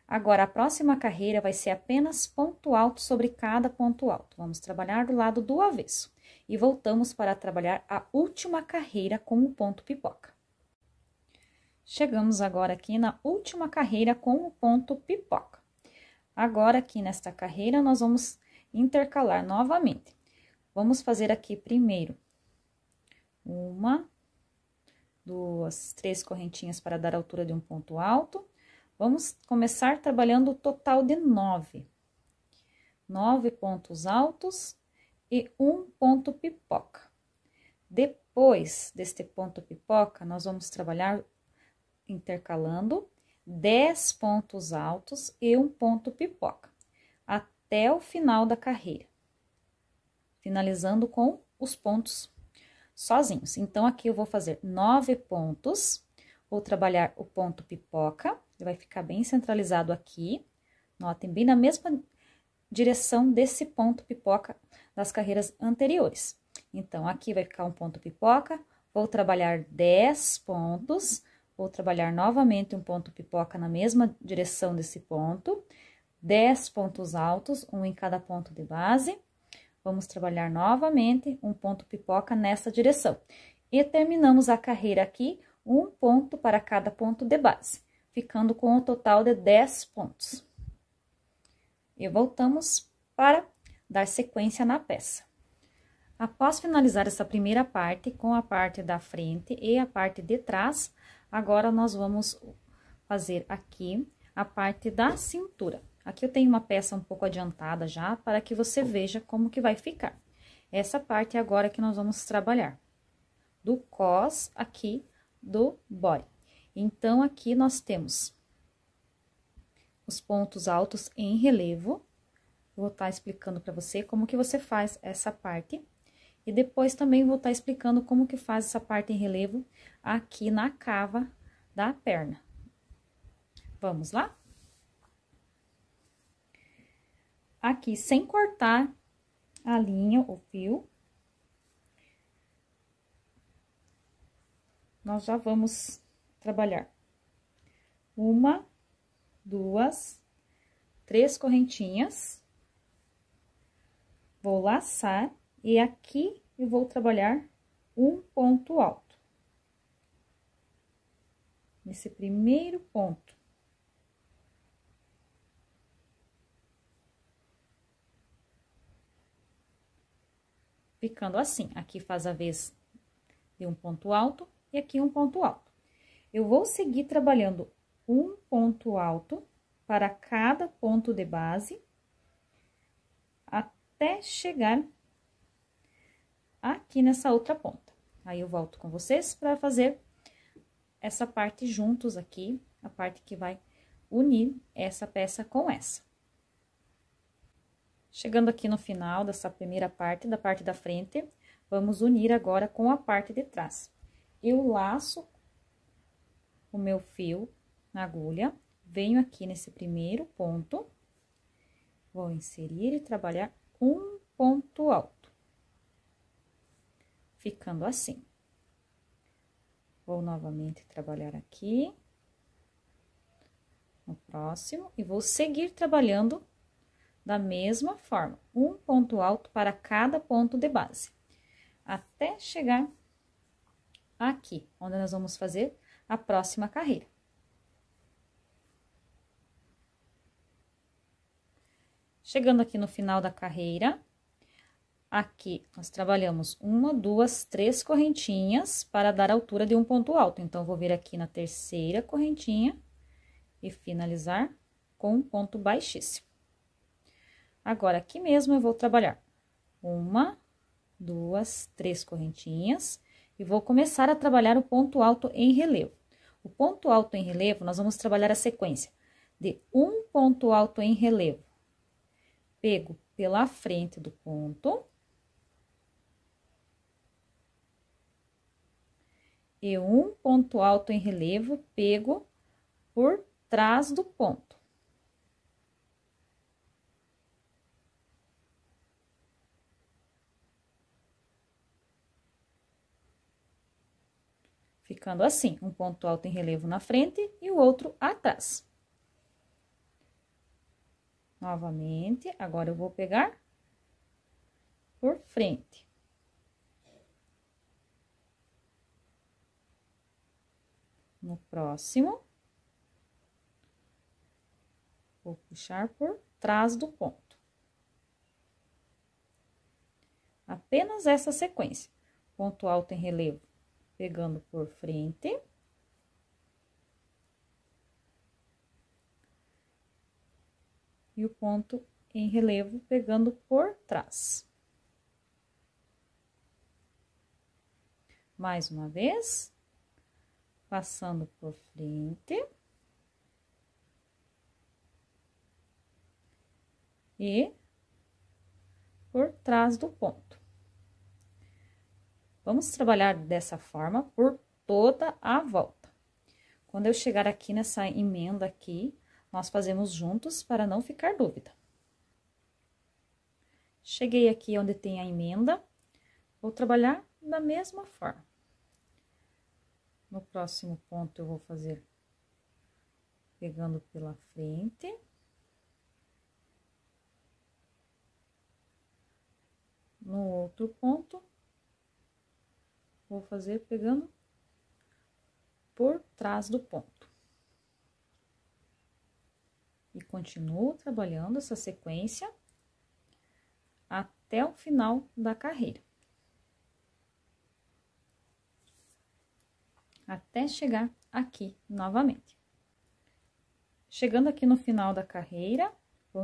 A: Agora, a próxima carreira vai ser apenas ponto alto sobre cada ponto alto. Vamos trabalhar do lado do avesso. E voltamos para trabalhar a última carreira com o ponto pipoca. Chegamos agora aqui na última carreira com o ponto pipoca. Agora, aqui nesta carreira, nós vamos intercalar novamente. Vamos fazer aqui primeiro 1, 2, 3 correntinhas para dar a altura de um ponto alto. Vamos começar trabalhando o total de 9. 9 pontos altos e um ponto pipoca. Depois deste ponto pipoca, nós vamos trabalhar intercalando 10 pontos altos e um ponto pipoca, até o final da carreira. Finalizando com os pontos sozinhos. Então, aqui eu vou fazer 9 pontos, vou trabalhar o ponto pipoca. Ele vai ficar bem centralizado aqui. Notem, bem na mesma direção desse ponto pipoca das carreiras anteriores. Então, aqui vai ficar um ponto pipoca, vou trabalhar 10 pontos, vou trabalhar novamente um ponto pipoca na mesma direção desse ponto, 10 pontos altos, um em cada ponto de base. Vamos trabalhar novamente um ponto pipoca nessa direção. E terminamos a carreira aqui, um ponto para cada ponto de base, ficando com um total de 10 pontos. E voltamos para dar sequência na peça. Após finalizar essa primeira parte, com a parte da frente e a parte de trás, agora nós vamos fazer aqui a parte da cintura. Aqui eu tenho uma peça um pouco adiantada já, para que você veja como que vai ficar. Essa parte é agora que nós vamos trabalhar, do cos aqui do body. Então, aqui nós temos os pontos altos em relevo. Vou estar explicando para você como que você faz essa parte. E depois também vou estar explicando como que faz essa parte em relevo aqui na cava da perna. Vamos lá? Aqui, sem cortar a linha, o fio, nós já vamos trabalhar 1, 2, 3 correntinhas. Vou laçar e aqui eu vou trabalhar um ponto alto. Nesse primeiro ponto. Ficando assim, aqui faz a vez de um ponto alto e aqui um ponto alto. Eu vou seguir trabalhando um ponto alto para cada ponto de base, até chegar aqui nessa outra ponta. Aí eu volto com vocês para fazer essa parte juntos aqui, a parte que vai unir essa peça com essa. Chegando aqui no final dessa primeira parte, da parte da frente, vamos unir agora com a parte de trás. Eu laço o meu fio na agulha, venho aqui nesse primeiro ponto, vou inserir e trabalhar um ponto alto. Ficando assim. Vou novamente trabalhar aqui, no próximo, e vou seguir trabalhando da mesma forma, um ponto alto para cada ponto de base, até chegar aqui, onde nós vamos fazer a próxima carreira. Chegando aqui no final da carreira, aqui, nós trabalhamos 1, 2, 3 correntinhas para dar a altura de um ponto alto. Então, vou vir aqui na terceira correntinha e finalizar com um ponto baixíssimo. Agora, aqui mesmo, eu vou trabalhar 1, 2, 3 correntinhas e vou começar a trabalhar o ponto alto em relevo. O ponto alto em relevo, nós vamos trabalhar a sequência de um ponto alto em relevo, pego pela frente do ponto. E um ponto alto em relevo, pego por trás do ponto. Ficando assim, um ponto alto em relevo na frente e o outro atrás. Novamente, agora eu vou pegar por frente. No próximo, vou puxar por trás do ponto. Apenas essa sequência. Ponto alto em relevo, pegando por frente. E o ponto em relevo pegando por trás. Mais uma vez. Passando por frente. E por trás do ponto. Vamos trabalhar dessa forma por toda a volta. Quando eu chegar aqui nessa emenda aqui, nós fazemos juntos para não ficar dúvida. Cheguei aqui onde tem a emenda, vou trabalhar da mesma forma. No próximo ponto, eu vou fazer pegando pela frente. No outro ponto, vou fazer pegando por trás do ponto. E continuo trabalhando essa sequência até o final da carreira. Até chegar aqui novamente. Chegando aqui no final da carreira, vou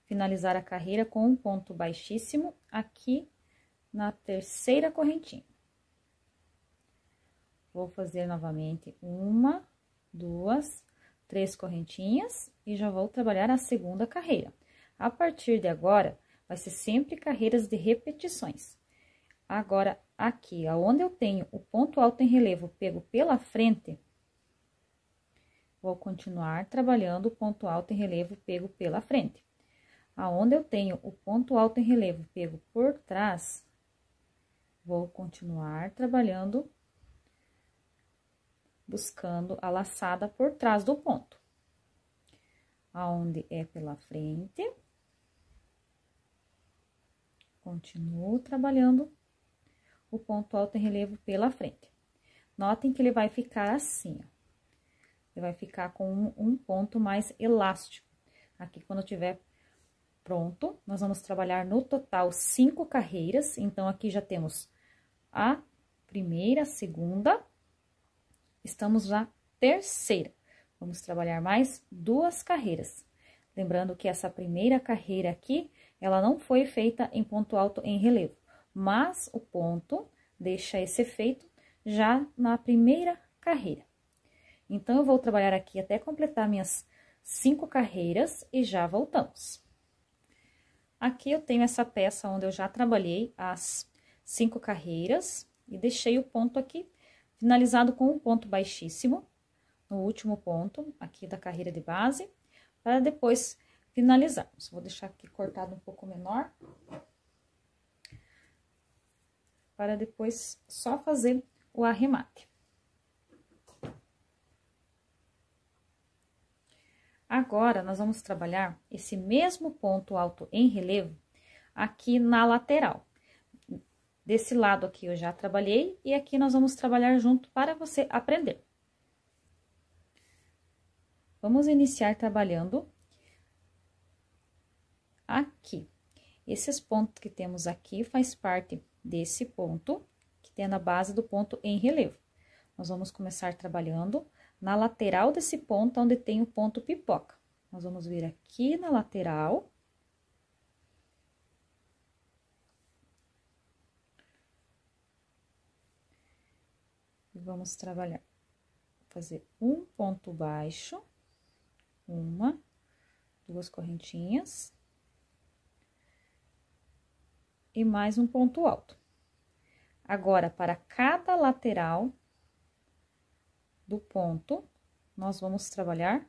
A: finalizar a carreira com um ponto baixíssimo aqui na terceira correntinha. Vou fazer novamente 1, 2, 3 correntinhas e já vou trabalhar a segunda carreira. A partir de agora, vai ser sempre carreiras de repetições. Agora, aqui, aonde eu tenho o ponto alto em relevo pego pela frente, vou continuar trabalhando o ponto alto em relevo pego pela frente. Aonde eu tenho o ponto alto em relevo pego por trás, vou continuar trabalhando, buscando a laçada por trás do ponto. Aonde é pela frente, continuo trabalhando o ponto alto em relevo pela frente. Notem que ele vai ficar assim, ó. Ele vai ficar com um ponto mais elástico. Aqui, quando tiver pronto, nós vamos trabalhar no total 5 carreiras. Então, aqui já temos a primeira, a segunda, estamos na terceira. Vamos trabalhar mais 2 carreiras. Lembrando que essa primeira carreira aqui, ela não foi feita em ponto alto em relevo. Mas, o ponto deixa esse efeito já na primeira carreira. Então, eu vou trabalhar aqui até completar minhas 5 carreiras e já voltamos. Aqui eu tenho essa peça onde eu já trabalhei as 5 carreiras e deixei o ponto aqui finalizado com um ponto baixíssimo, no último ponto aqui da carreira de base, para depois finalizarmos. Vou deixar aqui cortado um pouco menor, para depois só fazer o arremate. Agora, nós vamos trabalhar esse mesmo ponto alto em relevo aqui na lateral. Desse lado aqui eu já trabalhei e aqui nós vamos trabalhar junto para você aprender. Vamos iniciar trabalhando aqui. Esses pontos que temos aqui faz parte desse ponto que tem na base do ponto em relevo. Nós vamos começar trabalhando na lateral desse ponto onde tem o ponto pipoca. Nós vamos vir aqui na lateral. E vamos trabalhar, fazer um ponto baixo, uma, 2 correntinhas. E mais um ponto alto. Agora, para cada lateral do ponto, nós vamos trabalhar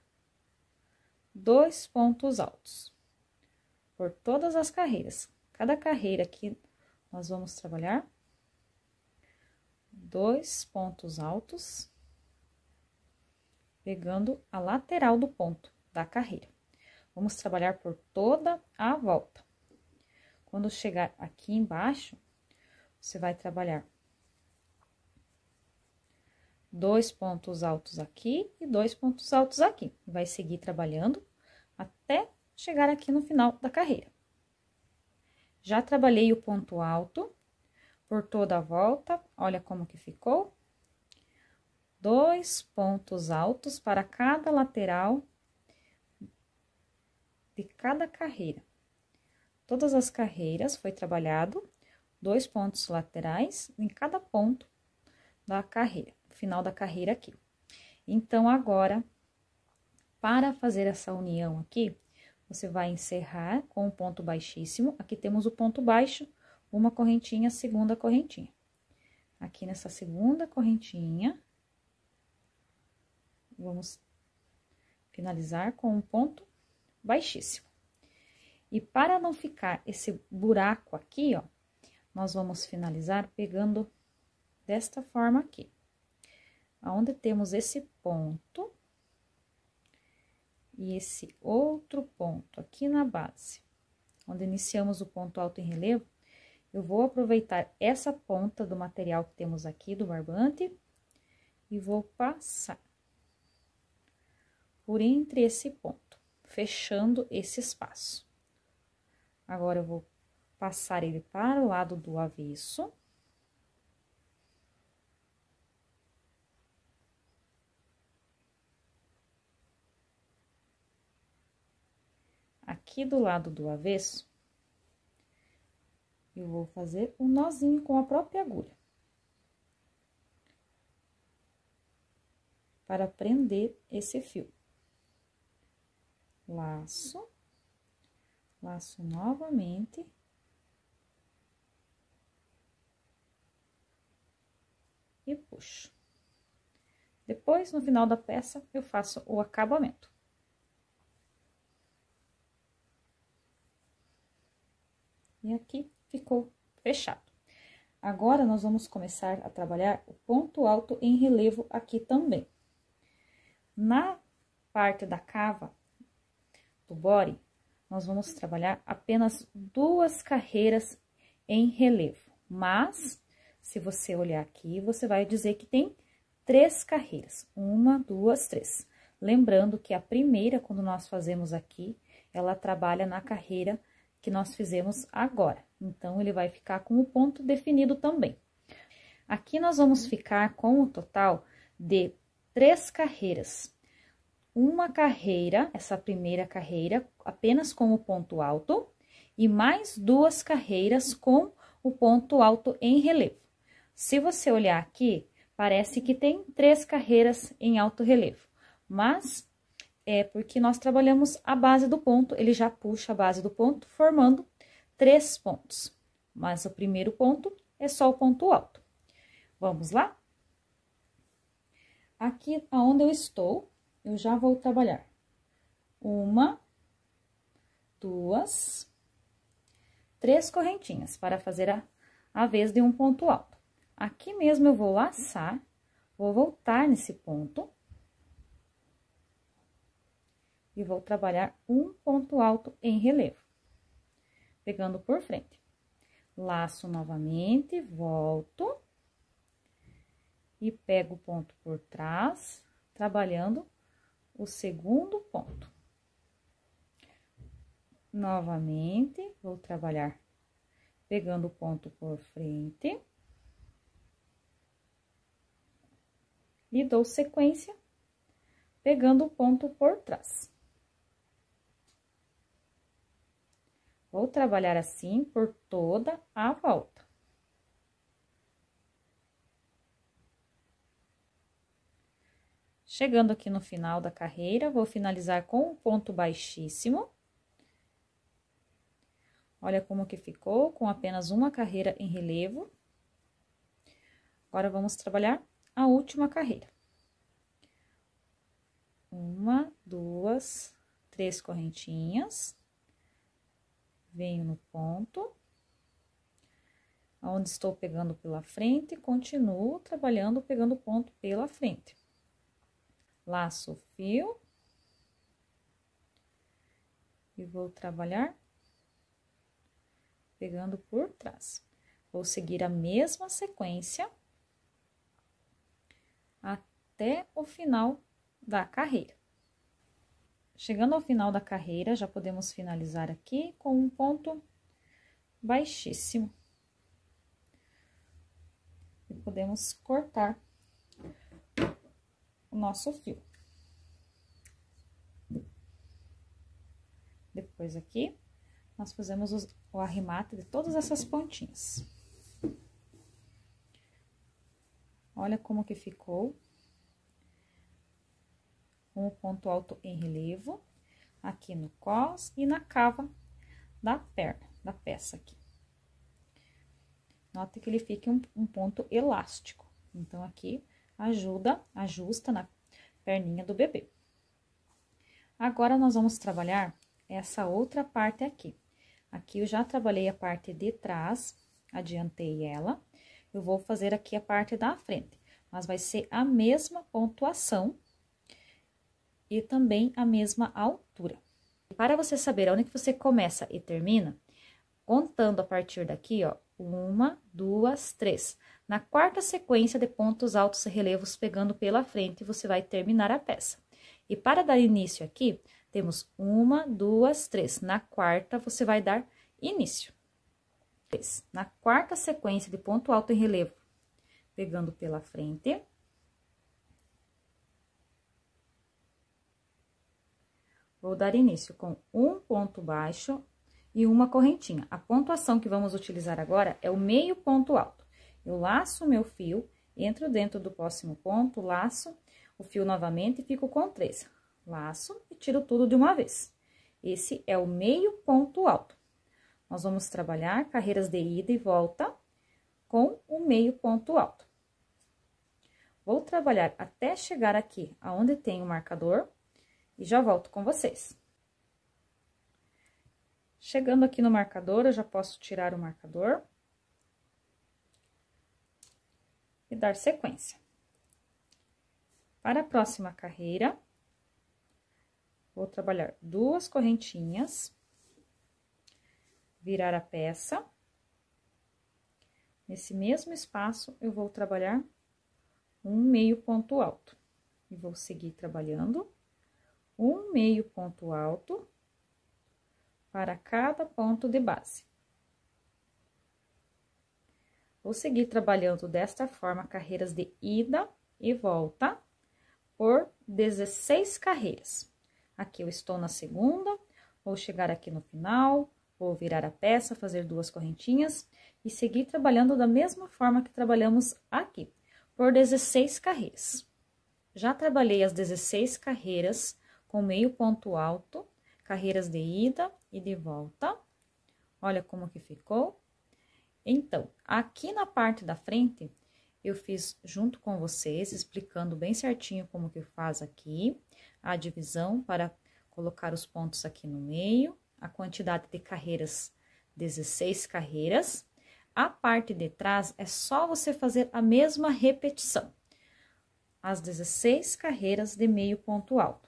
A: 2 pontos altos. Por todas as carreiras. Cada carreira aqui, nós vamos trabalhar 2 pontos altos, pegando a lateral do ponto da carreira. Vamos trabalhar por toda a volta. Quando chegar aqui embaixo, você vai trabalhar 2 pontos altos aqui e 2 pontos altos aqui. Vai seguir trabalhando até chegar aqui no final da carreira. Já trabalhei o ponto alto por toda a volta, olha como que ficou. 2 pontos altos para cada lateral de cada carreira. Todas as carreiras foi trabalhado 2 pontos laterais em cada ponto da carreira, final da carreira aqui. Então, agora, para fazer essa união aqui, você vai encerrar com um ponto baixíssimo. Aqui temos o ponto baixo, uma correntinha, segunda correntinha. Aqui nessa segunda correntinha, vamos finalizar com um ponto baixíssimo. E para não ficar esse buraco aqui, ó, nós vamos finalizar pegando desta forma aqui. Aonde temos esse ponto e esse outro ponto aqui na base, onde iniciamos o ponto alto em relevo, eu vou aproveitar essa ponta do material que temos aqui do barbante e vou passar por entre esse ponto, fechando esse espaço. Agora, eu vou passar ele para o lado do avesso. Aqui do lado do avesso, eu vou fazer um nozinho com a própria agulha. Para prender esse fio. Laço. Laço novamente. E puxo. Depois, no final da peça, eu faço o acabamento. E aqui ficou fechado. Agora, nós vamos começar a trabalhar o ponto alto em relevo aqui também. Na parte da cava do body, nós vamos trabalhar apenas 2 carreiras em relevo. Mas, se você olhar aqui, você vai dizer que tem 3 carreiras. 1, 2, 3. Lembrando que a primeira, quando nós fazemos aqui, ela trabalha na carreira que nós fizemos agora. Então, ele vai ficar com o ponto definido também. Aqui, nós vamos ficar com o total de 3 carreiras. Uma carreira, essa primeira carreira, apenas com o ponto alto, e mais 2 carreiras com o ponto alto em relevo. Se você olhar aqui, parece que tem 3 carreiras em alto relevo, mas é porque nós trabalhamos a base do ponto, ele já puxa a base do ponto, formando 3 pontos. Mas o primeiro ponto é só o ponto alto. Vamos lá? Aqui aonde eu estou, eu já vou trabalhar 1, 2, 3 correntinhas para fazer a vez de um ponto alto. Aqui mesmo eu vou laçar, vou voltar nesse ponto e vou trabalhar um ponto alto em relevo, pegando por frente. Laço novamente, volto e pego o ponto por trás, trabalhando o segundo ponto. Novamente, vou trabalhar pegando o ponto por frente. E dou sequência, pegando o ponto por trás. Vou trabalhar assim por toda a volta. Chegando aqui no final da carreira, vou finalizar com um ponto baixíssimo. Olha como que ficou, com apenas uma carreira em relevo. Agora, vamos trabalhar a última carreira. 1, 2, 3 correntinhas. Venho no ponto. Onde estou pegando pela frente, continuo trabalhando, pegando o ponto pela frente. Laço o fio. E vou trabalhar pegando por trás. Vou seguir a mesma sequência até o final da carreira. Chegando ao final da carreira, já podemos finalizar aqui com um ponto baixíssimo. E podemos cortar o nosso fio. Depois aqui, nós fazemos o arremate de todas essas pontinhas. Olha como que ficou. Com o ponto alto em relevo, aqui no cós e na cava da perna, da peça aqui. Note que ele fica um ponto elástico. Então, aqui ajusta na perninha do bebê. Agora, nós vamos trabalhar essa outra parte aqui. Aqui eu já trabalhei a parte de trás, adiantei ela. Eu vou fazer aqui a parte da frente, mas vai ser a mesma pontuação e também a mesma altura. Para você saber onde que você começa e termina, contando a partir daqui, ó, 1, 2, 3. Na quarta sequência de pontos altos e relevos pegando pela frente, você vai terminar a peça. E para dar início aqui, temos 1, 2, 3. Na quarta, você vai dar início. Na quarta sequência de ponto alto em relevo, pegando pela frente. Vou dar início com um ponto baixo e uma correntinha. A pontuação que vamos utilizar agora é o meio ponto alto. Eu laço o meu fio, entro dentro do próximo ponto, laço o fio novamente e fico com 3. Laço e tiro tudo de uma vez. Esse é o meio ponto alto. Nós vamos trabalhar carreiras de ida e volta com o meio ponto alto. Vou trabalhar até chegar aqui, aonde tem o marcador. E já volto com vocês. Chegando aqui no marcador, eu já posso tirar o marcador. E dar sequência. Para a próxima carreira, vou trabalhar 2 correntinhas. Virar a peça. Nesse mesmo espaço, eu vou trabalhar um meio ponto alto. E vou seguir trabalhando um meio ponto alto para cada ponto de base. Vou seguir trabalhando desta forma carreiras de ida e volta por 16 carreiras. Aqui eu estou na segunda, vou chegar aqui no final, vou virar a peça, fazer 2 correntinhas e seguir trabalhando da mesma forma que trabalhamos aqui, por 16 carreiras. Já trabalhei as 16 carreiras com meio ponto alto, carreiras de ida e de volta. Olha como que ficou. Então, aqui na parte da frente, eu fiz junto com vocês, explicando bem certinho como que faz aqui, a divisão para colocar os pontos aqui no meio, a quantidade de carreiras, 16 carreiras. A parte de trás é só você fazer a mesma repetição, as 16 carreiras de meio ponto alto.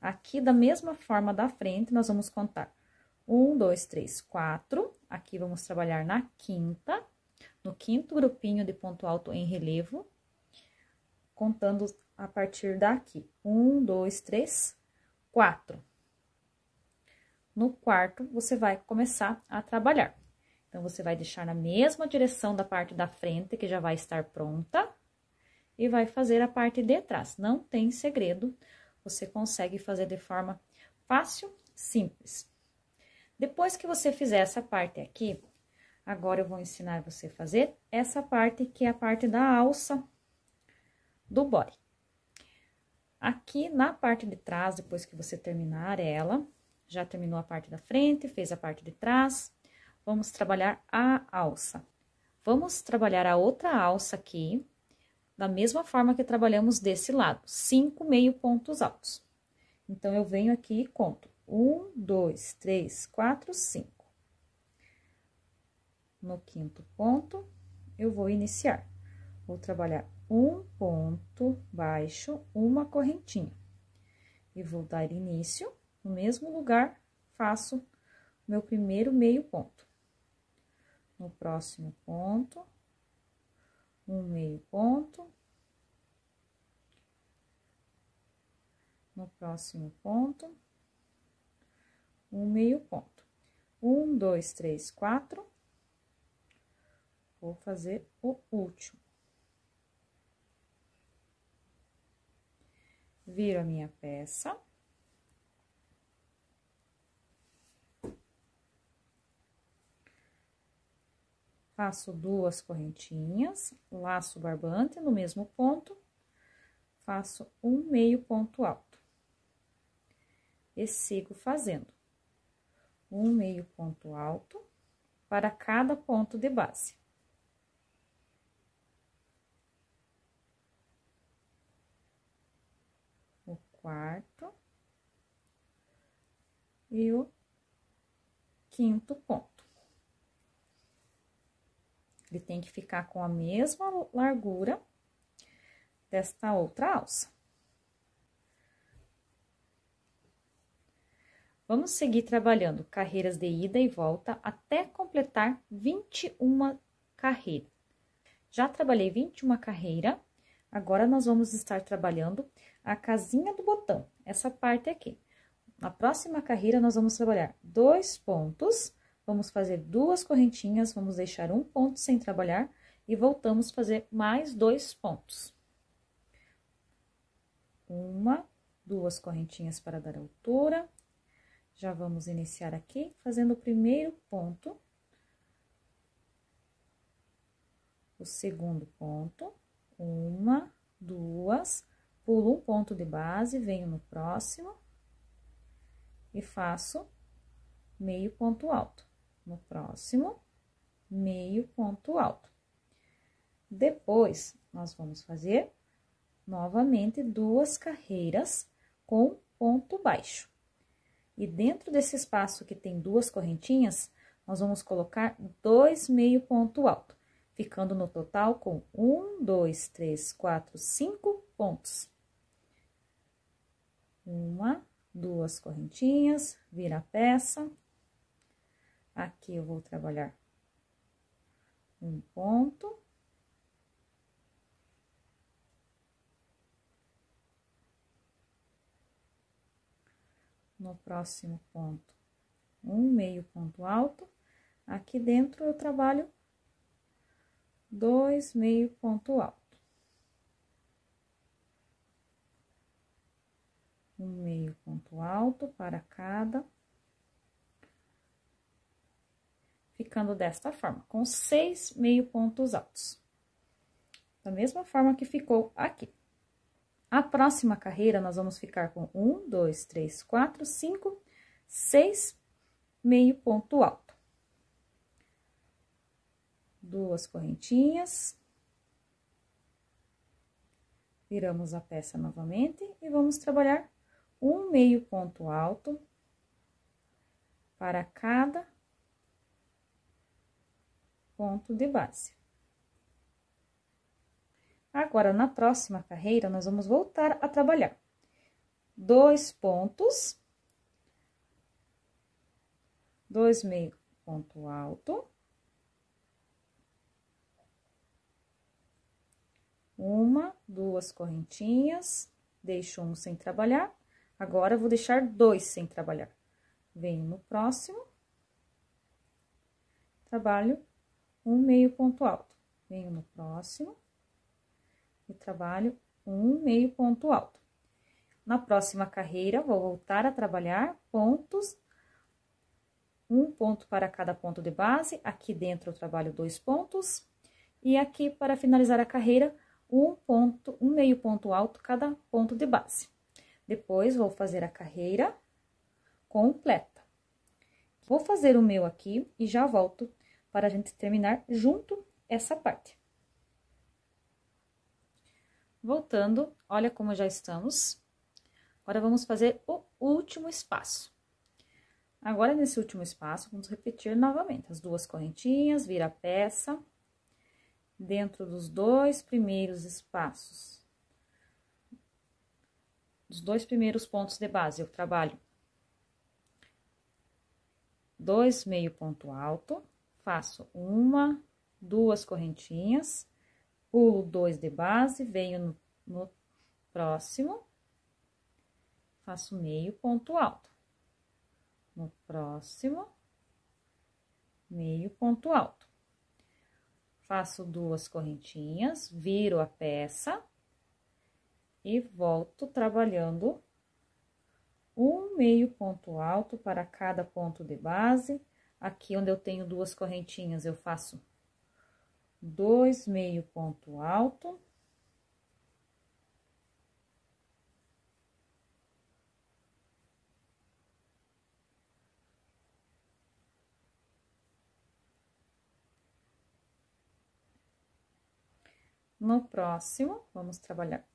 A: Aqui, da mesma forma da frente, nós vamos contar 1, 2, 3, 4. Aqui, vamos trabalhar na quinta, no quinto grupinho de ponto alto em relevo, contando a partir daqui. 1, 2, 3, 4. No quarto, você vai começar a trabalhar. Então, você vai deixar na mesma direção da parte da frente, que já vai estar pronta, e vai fazer a parte de trás. Não tem segredo, você consegue fazer de forma fácil, simples. Depois que você fizer essa parte aqui, agora eu vou ensinar você a fazer essa parte, que é a parte da alça do body. Aqui na parte de trás, depois que você terminar ela, já terminou a parte da frente, fez a parte de trás, vamos trabalhar a alça. Vamos trabalhar a outra alça aqui, da mesma forma que trabalhamos desse lado, 5 meio pontos altos. Então, eu venho aqui e conto 1, 2, 3, 4, 5. No quinto ponto, eu vou iniciar. Vou trabalhar um ponto baixo, uma correntinha. E vou dar início, no mesmo lugar, faço meu primeiro meio ponto. No próximo ponto, um meio ponto. No próximo ponto, um meio ponto. 1, 2, 3, 4. Vou fazer o último. Viro a minha peça. Faço 2 correntinhas, laço o barbante no mesmo ponto, faço um meio ponto alto. E sigo fazendo um meio ponto alto para cada ponto de base. O quarto e o quinto ponto. Ele tem que ficar com a mesma largura desta outra alça. Vamos seguir trabalhando carreiras de ida e volta até completar 21 carreiras. Já trabalhei 21 carreiras, agora nós vamos estar trabalhando a casinha do botão, essa parte aqui. Na próxima carreira, nós vamos trabalhar 2 pontos, vamos fazer 2 correntinhas, vamos deixar um ponto sem trabalhar e voltamos a fazer mais 2 pontos. 1, 2 correntinhas para dar altura. Já vamos iniciar aqui, fazendo o primeiro ponto. O segundo ponto. 1, 2, pulo um ponto de base, venho no próximo. E faço meio ponto alto. No próximo, meio ponto alto. Depois, nós vamos fazer novamente 2 carreiras com ponto baixo. E dentro desse espaço que tem 2 correntinhas, nós vamos colocar 2 meio ponto alto, ficando no total com 1, 2, 3, 4, 5 pontos. 1, 2 correntinhas, vira a peça. Aqui eu vou trabalhar um ponto. No próximo ponto, um meio ponto alto. Aqui dentro eu trabalho 2 meio ponto alto. Um meio ponto alto para cada. ficando desta forma, com 6 meio pontos altos. Da mesma forma que ficou aqui. A próxima carreira, nós vamos ficar com 1, 2, 3, 4, 5, 6 meio ponto alto. 2 correntinhas. Viramos a peça novamente e vamos trabalhar um meio ponto alto para cada ponto de base. Agora, na próxima carreira, nós vamos voltar a trabalhar 2 pontos, 2 meio ponto alto, uma, 2 correntinhas, deixo um sem trabalhar, agora vou deixar 2 sem trabalhar. Venho no próximo, trabalho um meio ponto alto, venho no próximo e trabalho um meio ponto alto. Na próxima carreira, vou voltar a trabalhar pontos, um ponto para cada ponto de base, aqui dentro eu trabalho 2 pontos, e aqui para finalizar a carreira, um meio ponto alto cada ponto de base. Depois, vou fazer a carreira completa. Vou fazer o meu aqui e já volto para a gente terminar junto essa parte. Voltando, olha como já estamos. Agora, vamos fazer o último espaço. Agora, nesse último espaço, vamos repetir novamente as 2 correntinhas, vira a peça. Dentro dos 2 primeiros espaços, dos 2 primeiros pontos de base, eu trabalho 2 meio ponto alto, faço 1, 2 correntinhas, pulo 2 de base, venho no próximo, faço meio ponto alto, no próximo, meio ponto alto. Faço 2 correntinhas, viro a peça e volto trabalhando um meio ponto alto para cada ponto de base. Aqui onde eu tenho 2 correntinhas, eu faço 2 meio ponto alto. No próximo, vamos trabalhar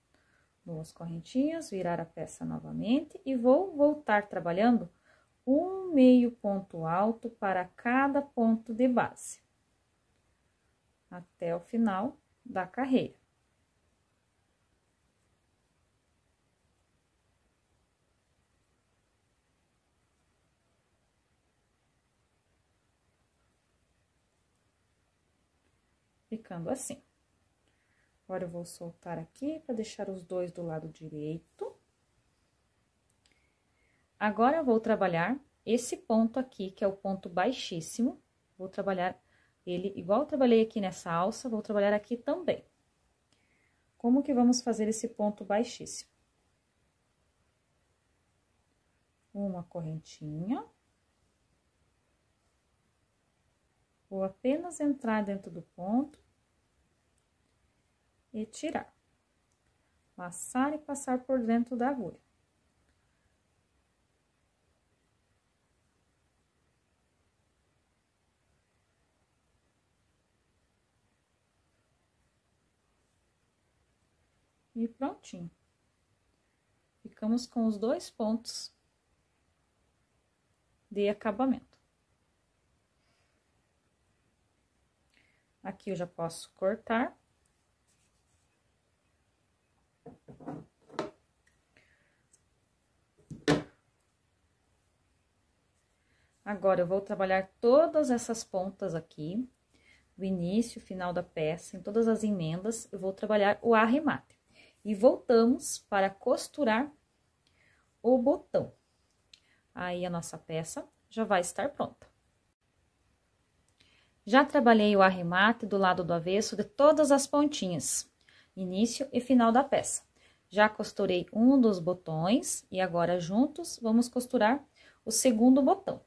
A: 2 correntinhas, virar a peça novamente e vou voltar trabalhando um meio ponto alto para cada ponto de base, até o final da carreira. Ficando assim. Agora, eu vou soltar aqui para deixar os 2 do lado direito. Agora, eu vou trabalhar esse ponto aqui, que é o ponto baixíssimo. Vou trabalhar ele igual eu trabalhei aqui nessa alça, vou trabalhar aqui também. Como que vamos fazer esse ponto baixíssimo? Uma correntinha. Vou apenas entrar dentro do ponto. E tirar, laçar e passar por dentro da agulha. E prontinho. Ficamos com os 2 pontos de acabamento. Aqui eu já posso cortar. Agora, eu vou trabalhar todas essas pontas aqui, do início, final da peça, em todas as emendas, eu vou trabalhar o arremate. E voltamos para costurar o botão. Aí, a nossa peça já vai estar pronta. Já trabalhei o arremate do lado do avesso de todas as pontinhas, início e final da peça. Já costurei um dos botões e agora, juntos, vamos costurar o segundo botão.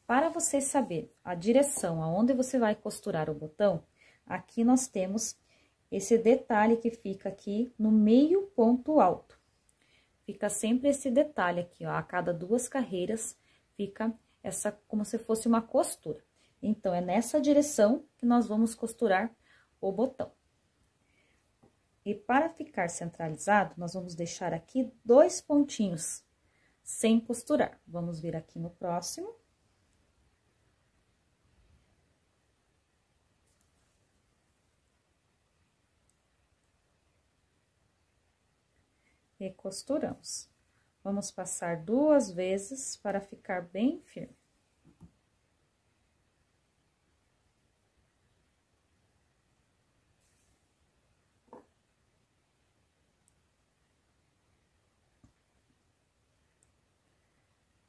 A: Para você saber a direção aonde você vai costurar o botão, aqui nós temos esse detalhe que fica aqui no meio ponto alto. Fica sempre esse detalhe aqui, ó, a cada 2 carreiras fica essa como se fosse uma costura. Então, é nessa direção que nós vamos costurar o botão. E para ficar centralizado, nós vamos deixar aqui 2 pontinhos sem costurar. Vamos vir aqui no próximo. E costuramos. Vamos passar 2 vezes para ficar bem firme.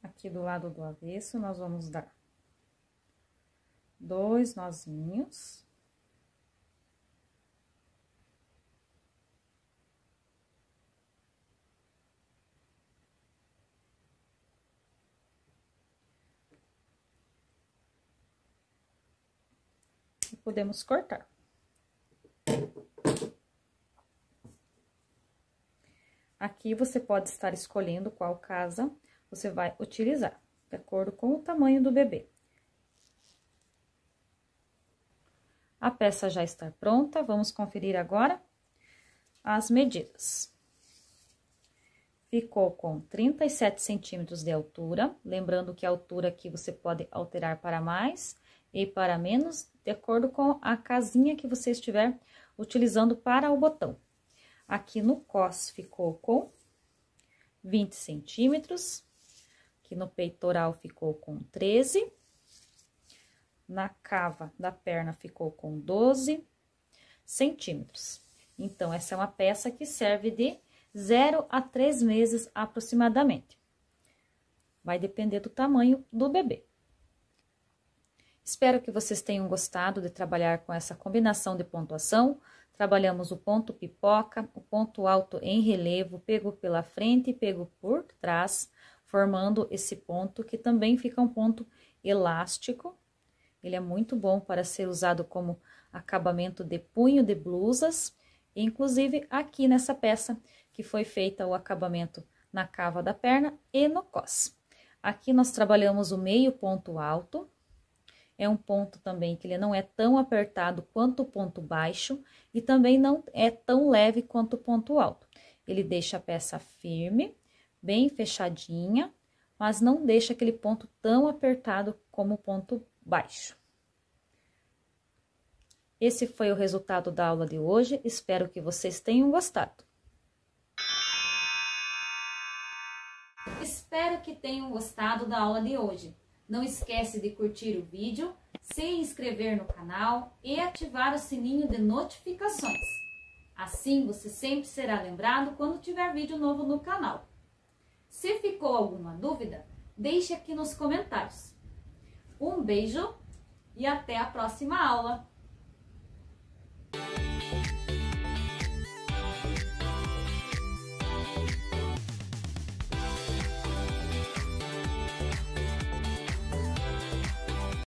A: Aqui do lado do avesso, nós vamos dar 2 nozinhos. E podemos cortar. Aqui você pode estar escolhendo qual casa você vai utilizar, de acordo com o tamanho do bebê. A peça já está pronta, vamos conferir agora as medidas. Ficou com 37 centímetros de altura, lembrando que a altura aqui você pode alterar para mais e para menos, de acordo com a casinha que você estiver utilizando para o botão. Aqui no cós ficou com 20 centímetros. Aqui no peitoral ficou com 13, na cava da perna ficou com 12 centímetros. Então, essa é uma peça que serve de 0 a 3 meses aproximadamente. Vai depender do tamanho do bebê. Espero que vocês tenham gostado de trabalhar com essa combinação de pontuação. Trabalhamos o ponto pipoca, o ponto alto em relevo, pego pela frente e pego por trás, formando esse ponto que também fica um ponto elástico. Ele é muito bom para ser usado como acabamento de punho de blusas, inclusive aqui nessa peça que foi feita o acabamento na cava da perna e no cós. Aqui nós trabalhamos o meio ponto alto, é um ponto também que ele não é tão apertado quanto o ponto baixo e também não é tão leve quanto o ponto alto. Ele deixa a peça firme, bem fechadinha, mas não deixa aquele ponto tão apertado como o ponto baixo. Esse foi o resultado da aula de hoje, espero que vocês tenham gostado. Espero que tenham gostado da aula de hoje. Não esquece de curtir o vídeo, se inscrever no canal e ativar o sininho de notificações. Assim você sempre será lembrado quando tiver vídeo novo no canal. Se ficou alguma dúvida, deixe aqui nos comentários. Um beijo e até a próxima aula!